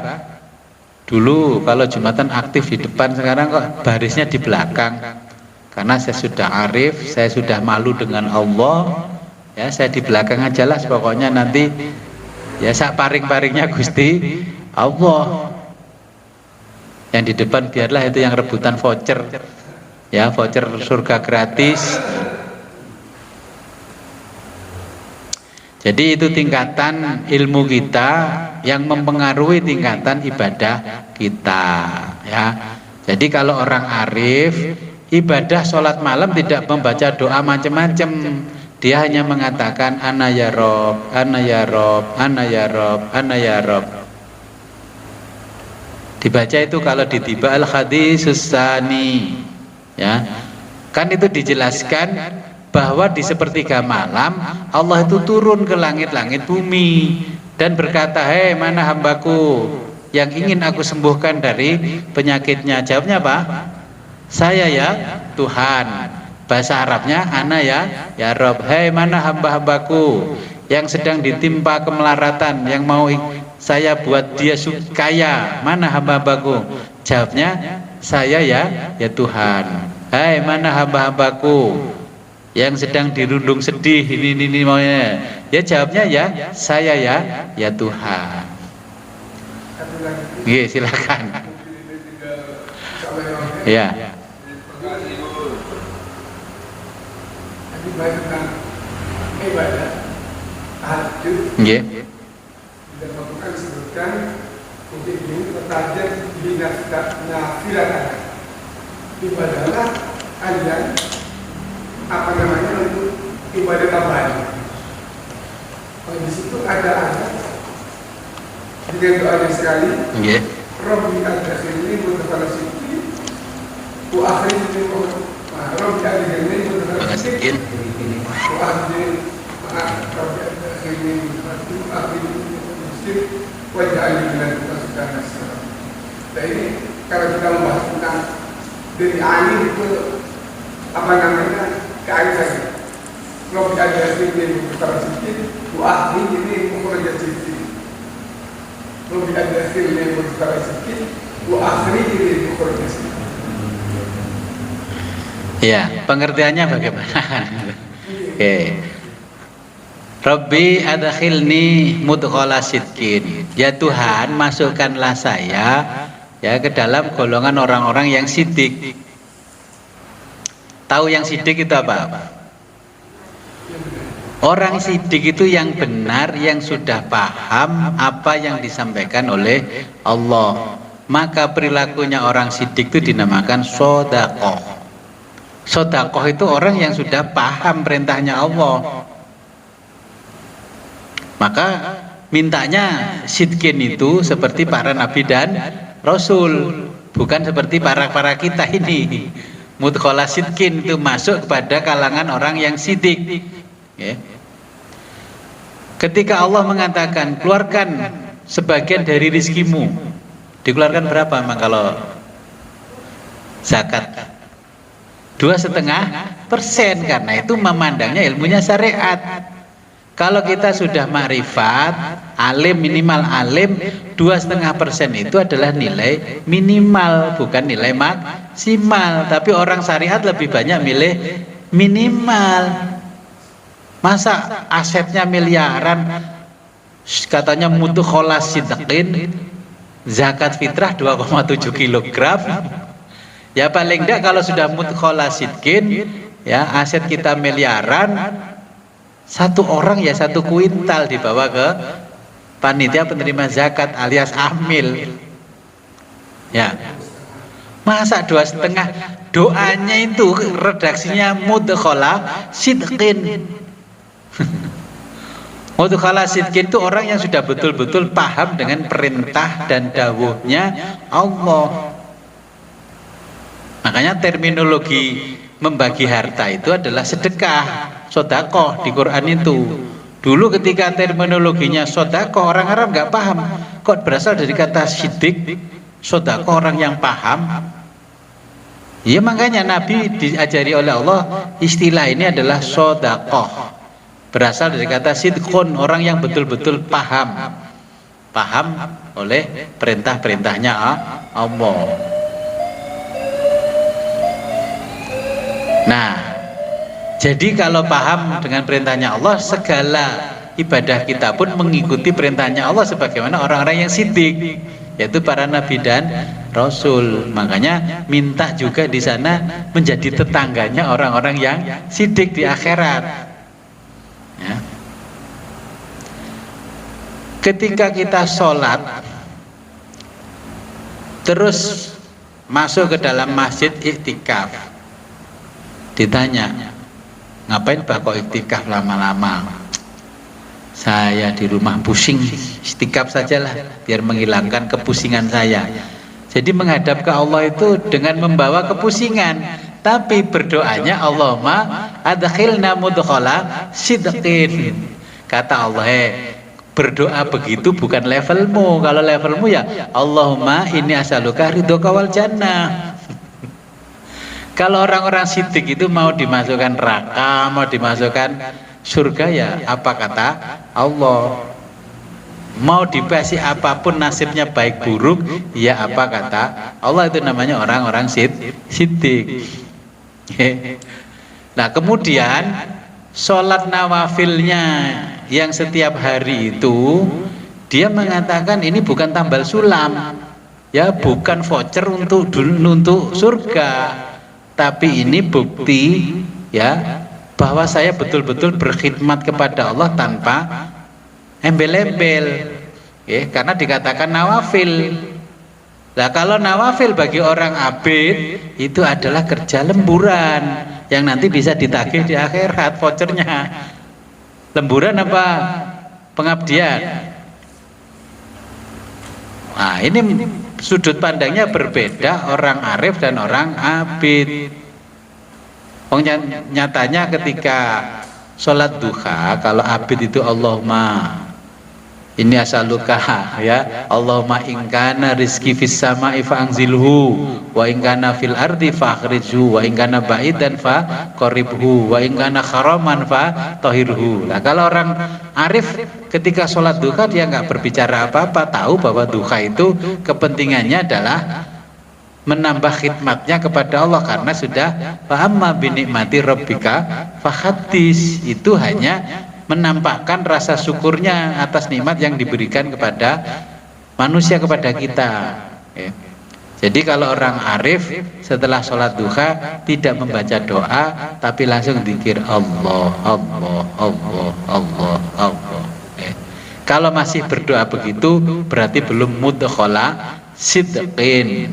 Speaker 1: dulu kalau Jumatan aktif di depan, sekarang kok barisnya di belakang? Karena saya sudah arif, saya sudah malu dengan Allah, ya saya di belakang aja lah, pokoknya nanti ya sak paring-paringnya Gusti Allah. Yang di depan biarlah itu yang rebutan voucher, ya voucher surga gratis. Jadi itu tingkatan ilmu kita yang mempengaruhi tingkatan ibadah kita, ya. Jadi kalau orang arif, ibadah sholat malam tidak membaca doa macam-macam. Dia hanya mengatakan ana ya Rob, ana ya Rob, ana ya Rob, ana ya Rob. Dibaca itu kalau di tiba al-haditsus tsani, ya. Kan itu dijelaskan bahwa di sepertiga malam Allah itu turun ke langit-langit bumi dan berkata, hei mana hambaku yang ingin aku sembuhkan dari penyakitnya? Jawabnya apa? Saya ya Tuhan. Bahasa Arabnya ana ya Rob. Hei, mana hamba-hambaku yang sedang ditimpa kemelaratan, yang mau saya buat dia kaya, mana hamba-hambaku? Jawabnya, saya ya Tuhan. Hei, mana hamba-hambaku yang sedang dirundung sedih, ini maunya? Ya jawabnya ya, saya ya Tuhan. Iya, silakan. Ya.
Speaker 4: Ibadah tahajud.
Speaker 1: Iya.
Speaker 4: Dan bukan disebutkan untuk ini tertajam di nafilatan. Ibadahlah kalian untuk ibadah tambahan. Kalau di situ ada dengan doanya sekali.
Speaker 1: Iya.
Speaker 4: Rabbi adkhilni mudkhala sidqin wa akhrijni Rabbi adkhilni mudkhala sidqin wa akhrijni wajahnya dengan pasukan nasional. Nah ini kalau kita membahas tentang dari alim ke ke air saja. Kalau kita ada sedikit besar sedikit, wah ini mengurangi sedikit. Kalau kita ada sedikit besar sedikit, wah ini mengurangi sedikit.
Speaker 1: Ya, pengertiannya bagaimana? Oke. Rabbi adkhilni mudkhala sidqin. Ya Tuhan, masukkanlah saya ya ke dalam golongan orang-orang yang sidik. Tahu yang sidik itu apa? Orang sidik itu yang benar, yang sudah paham apa yang disampaikan oleh Allah. Maka perilakunya orang sidik itu dinamakan shadaqah. Shadaqah itu orang yang sudah paham perintahnya Allah. Maka mintanya sidqin itu seperti para nabi dan rasul, bukan seperti para kita ini. Mudkhala sidqin itu masuk kepada kalangan orang yang sidik. Ya. Ketika Allah mengatakan keluarkan sebagian dari rizkimu, dikeluarkan berapa memang kalau zakat? 2,5%, karena itu memandangnya ilmunya syariat. Kalau kita sudah makrifat, alim, minimal alim, 2,5% itu adalah nilai minimal, bukan nilai maksimal. Tapi orang syariat lebih banyak milih minimal. Masa asetnya miliaran, katanya mudkhala sidqin, zakat fitrah 2,7 kg. Ya paling enggak kalau sudah mudkhala sidqin, ya aset kita miliaran, satu orang ya 1 kuintal dibawa ke panitia penerima zakat alias amil. Ya. Masa 2,5? Doanya itu redaksinya mudkhala sidqin. Mudkhala sidqin itu orang yang sudah betul-betul paham dengan perintah dan dawuhnya Allah. Makanya terminologi membagi harta itu adalah sedekah, sedekah di Quran itu. Dulu ketika terminologinya sedekah, orang Arab nggak paham. Kok berasal dari kata sidik, sedekah orang yang paham. Ya makanya Nabi diajari oleh Allah istilah ini adalah sedekah. Berasal dari kata sidqun, orang yang betul-betul paham oleh perintah-perintahnya Allah. Nah, jadi kalau paham dengan perintahnya Allah, segala ibadah kita pun mengikuti perintahnya Allah sebagaimana orang-orang yang sidik, yaitu para nabi dan rasul. Makanya minta juga di sana menjadi tetangganya orang-orang yang sidik di akhirat. Ya. Ketika kita sholat, terus masuk ke dalam masjid iktikaf, ditanya, ngapain Pak kok iktikaf lama-lama? Saya di rumah pusing, iktikaf sajalah biar menghilangkan kepusingan saya. Jadi menghadap ke Allah itu dengan membawa kepusingan, tapi berdoanya Allahumma adkhilna mudkhala sidqin. Kata Allah, berdoa begitu bukan levelmu. Kalau levelmu ya Allahumma inni as'aluka ridhoka wal jannah. Kalau orang-orang sidik itu mau dimasukkan neraka, mau dimasukkan surga, ya apa kata Allah. Mau dikasih apapun nasibnya baik buruk, ya apa kata Allah. Itu namanya orang-orang sidik. Nah kemudian sholat nawafilnya yang setiap hari itu, dia mengatakan ini bukan tambal sulam, ya bukan voucher untuk surga, tapi ini bukti ya bahwa saya betul-betul berkhidmat kepada Allah tanpa embel-embel, ya, karena dikatakan nawafil. Nah kalau nawafil bagi orang abid itu adalah kerja lemburan yang nanti bisa ditagih di akhirat vouchernya. Lemburan apa pengabdian? Nah ini sudut pandangnya berbeda orang arif dan orang abid. Nyatanya ketika sholat duha, kalau abid itu Allahumma ini asaluka, ya Allahumma ingkana rizki fis sama'i fa'anzilhu wa ingkana fil ardi fa'akhrijhu wa ingkana ba'idan fa'qaribhu wa ingkana kharaman fa'tahirhu. Nah kalau orang arif ketika sholat duha dia nggak berbicara apa-apa, tahu bahwa duha itu kepentingannya adalah menambah khidmatnya kepada Allah, karena sudah fa'amma binikmati rabbika fahaddits, itu hanya menampakkan rasa syukurnya atas nikmat yang diberikan kepada manusia, kepada kita, ya. Jadi kalau orang arif setelah sholat duha tidak membaca doa tapi langsung zikir Allah Allah Allah Allah Allah, ya. Kalau masih berdoa begitu berarti belum mudkhala sidqin.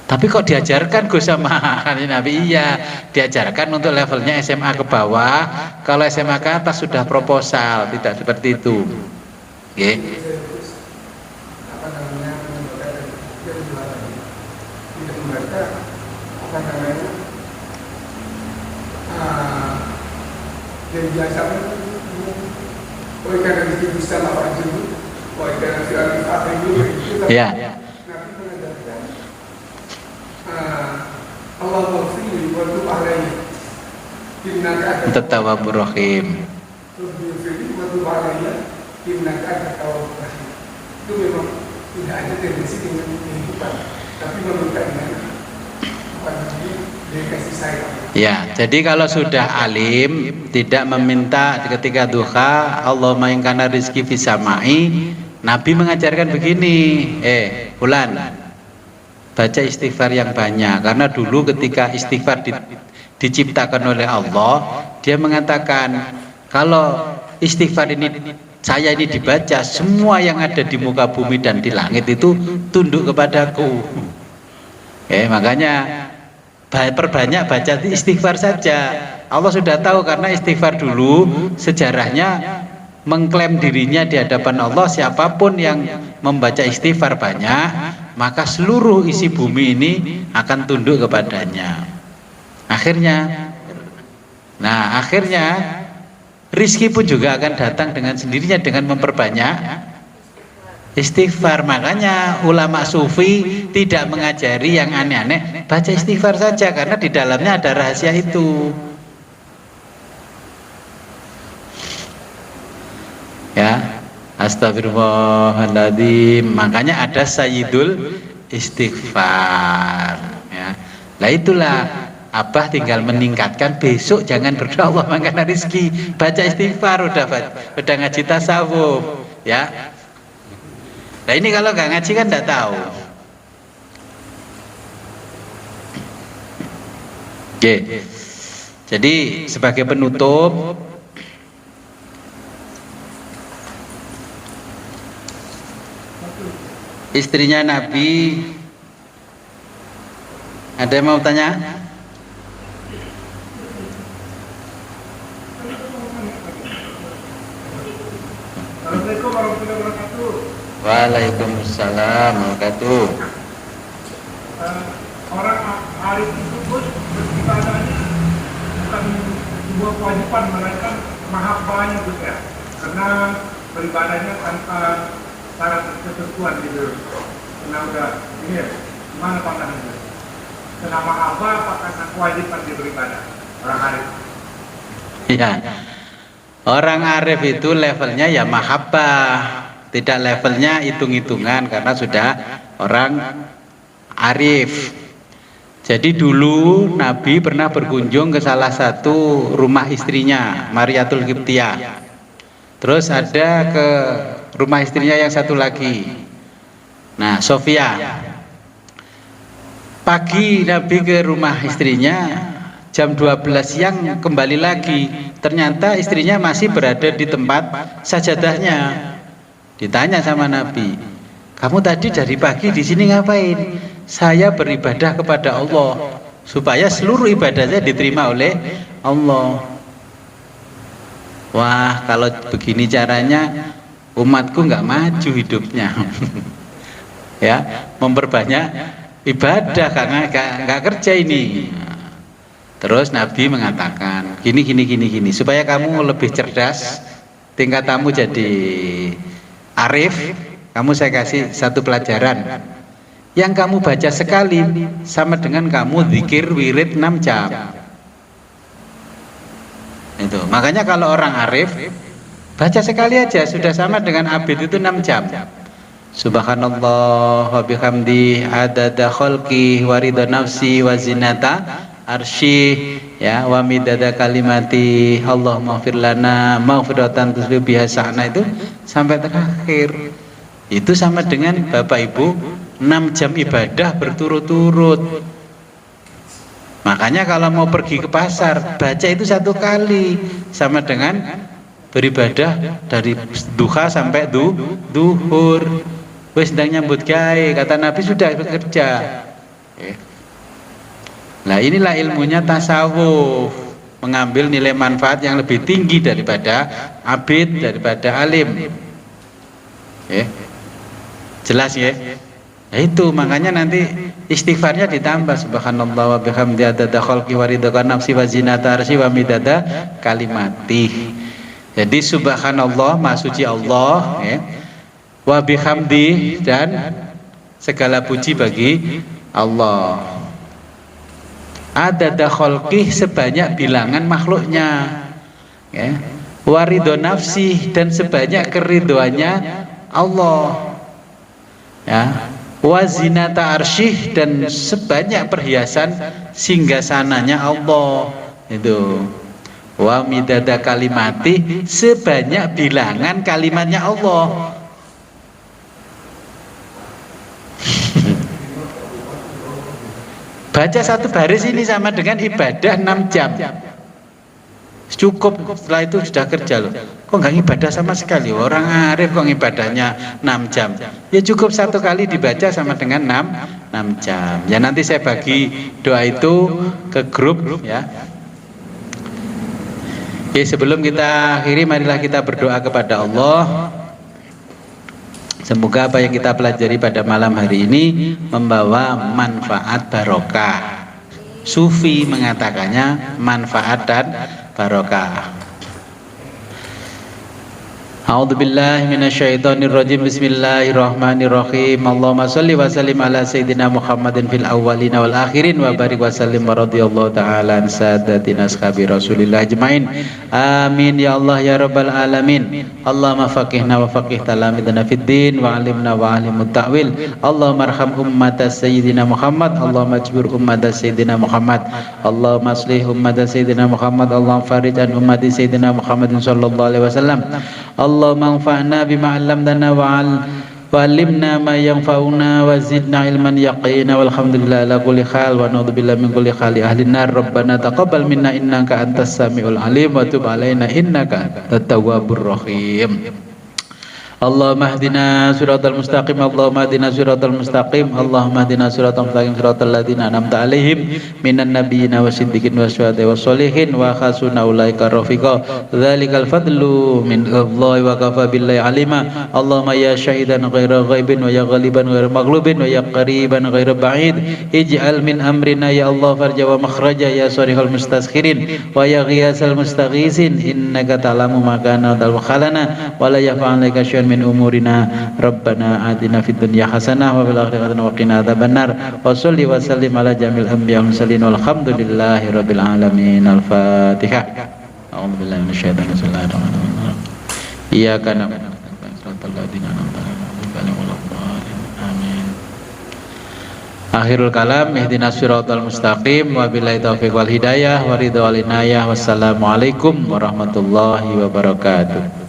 Speaker 1: Tapi kok diajarkan Gus sama Nabi? Iya, diajarkan untuk levelnya SMA ke bawah. Kalau SMA ke atas sudah proposal, tidak seperti itu. Oke.
Speaker 4: Apa namanya, tidak membaca apa namanya, yang biasa karena itu bisa lawan dulu, karena si Alif dulu itu.
Speaker 1: Ya.
Speaker 4: Allah maghfirli wa tub alayya innaka antat
Speaker 1: Tawwabur Rahim.
Speaker 4: wa tub alayya innaka antat tawwabur rahim. Itu memang tidak ada tendensi dengan kehidupan, tapi meminta dengan apa namanya, dari kasih sayang.
Speaker 1: Ya, jadi kalau sudah alim tidak meminta ketika duha Allahumma in kana rizki fis samai, Nabi mengajarkan begini, Fulan, baca istighfar yang banyak, karena dulu ketika istighfar diciptakan oleh Allah, dia mengatakan kalau istighfar ini saya ini dibaca, semua yang ada di muka bumi dan di langit itu tunduk kepadaku. Makanya perbanyak baca istighfar saja. Allah sudah tahu, karena istighfar dulu sejarahnya mengklaim dirinya di hadapan Allah, siapapun yang membaca istighfar banyak maka seluruh isi bumi ini akan tunduk kepadanya. Akhirnya rizki pun juga akan datang dengan sendirinya dengan memperbanyak istighfar. Makanya ulama sufi tidak mengajari yang aneh-aneh, baca istighfar saja, karena di dalamnya ada rahasia itu. Ya, astagfirullahaladzim. Makanya ada sayyidul istighfar, ya. Nah itulah Abah tinggal meningkatkan, besok jangan berdoa Allah mangkana rizki, baca istighfar, udah ngaji tasawuf, ya. Nah ini kalau nggak ngaji kan nggak tahu. Oke. Jadi sebagai penutup, istrinya Nabi, ada yang mau tanya?
Speaker 4: Assalamualaikum warahmatullahi wabarakatuh.
Speaker 1: Waalaikumsalam warahmatullahi wabarakatuh.
Speaker 4: Orang arif itu pun beribadahnya bukan sebuah kewajiban, melainkan mahabbahnya juga, karena beribadahnya tanpa syarat ketentuan gitu. Karena udah ini ya, gimana pandangannya?
Speaker 6: Kenapa apa? Apakah kewajiban dia beribadah? Orang arif.
Speaker 1: Ya. Orang arif itu levelnya ya mahabbah, tidak levelnya hitung-hitungan karena sudah orang arif. Jadi dulu Nabi pernah berkunjung ke salah satu rumah istrinya, Mariatul Qibtiyah. Terus ada ke rumah istrinya yang satu lagi. Nah, Sofia. Pagi Nabi ke rumah istrinya, jam 12 siang kembali lagi. Ternyata istrinya masih berada di tempat sajadahnya. Ditanya sama Nabi, "Kamu tadi dari pagi di sini ngapain?" "Saya beribadah kepada Allah supaya seluruh ibadahnya diterima oleh Allah." Wah, kalau begini caranya umatku nggak maju hidupnya. Ya, memperbanyak ibadah karena nggak kerja ini. Terus Nabi mengatakan gini supaya kamu lebih cerdas, tingkatamu jadi arif, kamu saya kasih satu pelajaran. Yang kamu baca sekali sama dengan kamu zikir wirid 6 jam. Itu. Makanya kalau orang arif baca sekali aja sudah sama dengan abid itu 6 jam. Subhanallah wa bihamdi adada khalqi wa ridha nafsi wa zinata arsy ya wa midada kalimati Allahumma ighfir lana maghfiratan tusbi biha sa'na itu sampai terakhir. Itu sama dengan Bapak Ibu 6 jam ibadah berturut-turut. Makanya kalau mau pergi ke pasar baca itu 1 kali sama dengan beribadah dari duha sampai duhur. Wis sedang nyambut gawe, kata Nabi sudah bekerja. Nah inilah ilmunya tasawuf, mengambil nilai manfaat yang lebih tinggi daripada abid, daripada alim. Jelas ya? Nah, itu makanya nanti istighfarnya ditambah subhanallah wa bihamdi adada khalqi wa ridha nafsi wa zinata arsy wa midada kalimati. Jadi subhanallah maha suci Allah ya. Wa bihamdi dan segala puji bagi Allah. Adada khalqih sebanyak bilangan makhluknya ya. Wa ridha nafsi dan sebanyak keridhoannya Allah ya. Wa zinata arsyih dan sebanyak perhiasan singgasananya Allah itu. Wa midada kalimati sebanyak bilangan kalimatnya Allah. Baca 1 baris ini sama dengan ibadah 6 jam. Cukup, setelah itu sudah kerja loh. Kok nggak ibadah sama sekali? Orang arif kok ibadahnya 6 jam. Ya cukup 1 kali dibaca sama dengan 6 jam. Ya nanti saya bagi doa itu ke grup ya. Oke, sebelum kita akhiri marilah kita berdoa kepada Allah. Semoga apa yang kita pelajari pada malam hari ini membawa manfaat barokah. Sufi mengatakannya manfaat dan barokah. A'udzubillahi minasyaitonirrajim. Bismillahirrahmanirrahim. Allahumma shalli wa sallim ala sayyidina Muhammadin fil awwalin wal akhirin wa barik wa sallim wa radhiyallahu ta'ala an sadatina ashabi Rasulillah ajmain. Amin ya Allah ya rabbal alamin. Allahumma faqihna wa faqih talamidana fid din wa 'allimna wa 'allimut ta'wil. Allahumma arham ummata sayyidina Muhammad. Allahumma ajbur ummata sayyidina Muhammad. Allahumma aslih ummata sayyidina Muhammad. Allahumma farij an ummati sayyidina Muhammadin sallallahu alaihi wasallam. Allahumma anfa'na bima 'allamtana wa 'allimna ma yanfa'una wa zidna ilman yaqina walhamdulillahi ala kulli hal wa na'udzubillahi min kulli hali ahlin nar. Rabbana taqabbal minna innaka antas samiul alim wa tub 'alaina innaka antat tawwabur rahim. Allahumma hdina siratal mustaqim. Allahumma hdina siratal mustaqim. Allahumma hdina siratal mustaqim siratal ladzina an'amta 'alaihim minan nabiyyina wasiddiqin wasyuhada'i wassolihin wa hasuna ulaika rafiqa. Dzalikal fadlu min Allahi wa kafa billahi alima. Allahumma ya syahidan ghaira ghaibin wa ya ghaliban ghaira maghlubin wa ya qariban ghaira ba'id. Ij'al min amrina ya Allah farja wa makhraja ya sarihal mustaskhirin wa ya ghiyasal mustaghisin innaka ta'lamu ma kana wa khalana wa la yaf'aluka syai'un min umurina. Rabbana atina fid dunya hasanah wa fil akhirati hasanah wa qina adzabannar. Wa sholli wa sallim ala jamil anbiya wal mursalin walhamdulillahi rabbil alamin. Al-Fatihah. A'udzu billahi minasyaitonir rajim. Bismillahirrahmanirrahim. Iyyaka na'budu wa iyyaka nasta'in. Amin. Akhirul kalam, ihdinas siratal mustaqim, wabillahi taufiq wal hidayah, wa ridha wal inayah. Wassalamualaikum warahmatullahi wabarakatuh.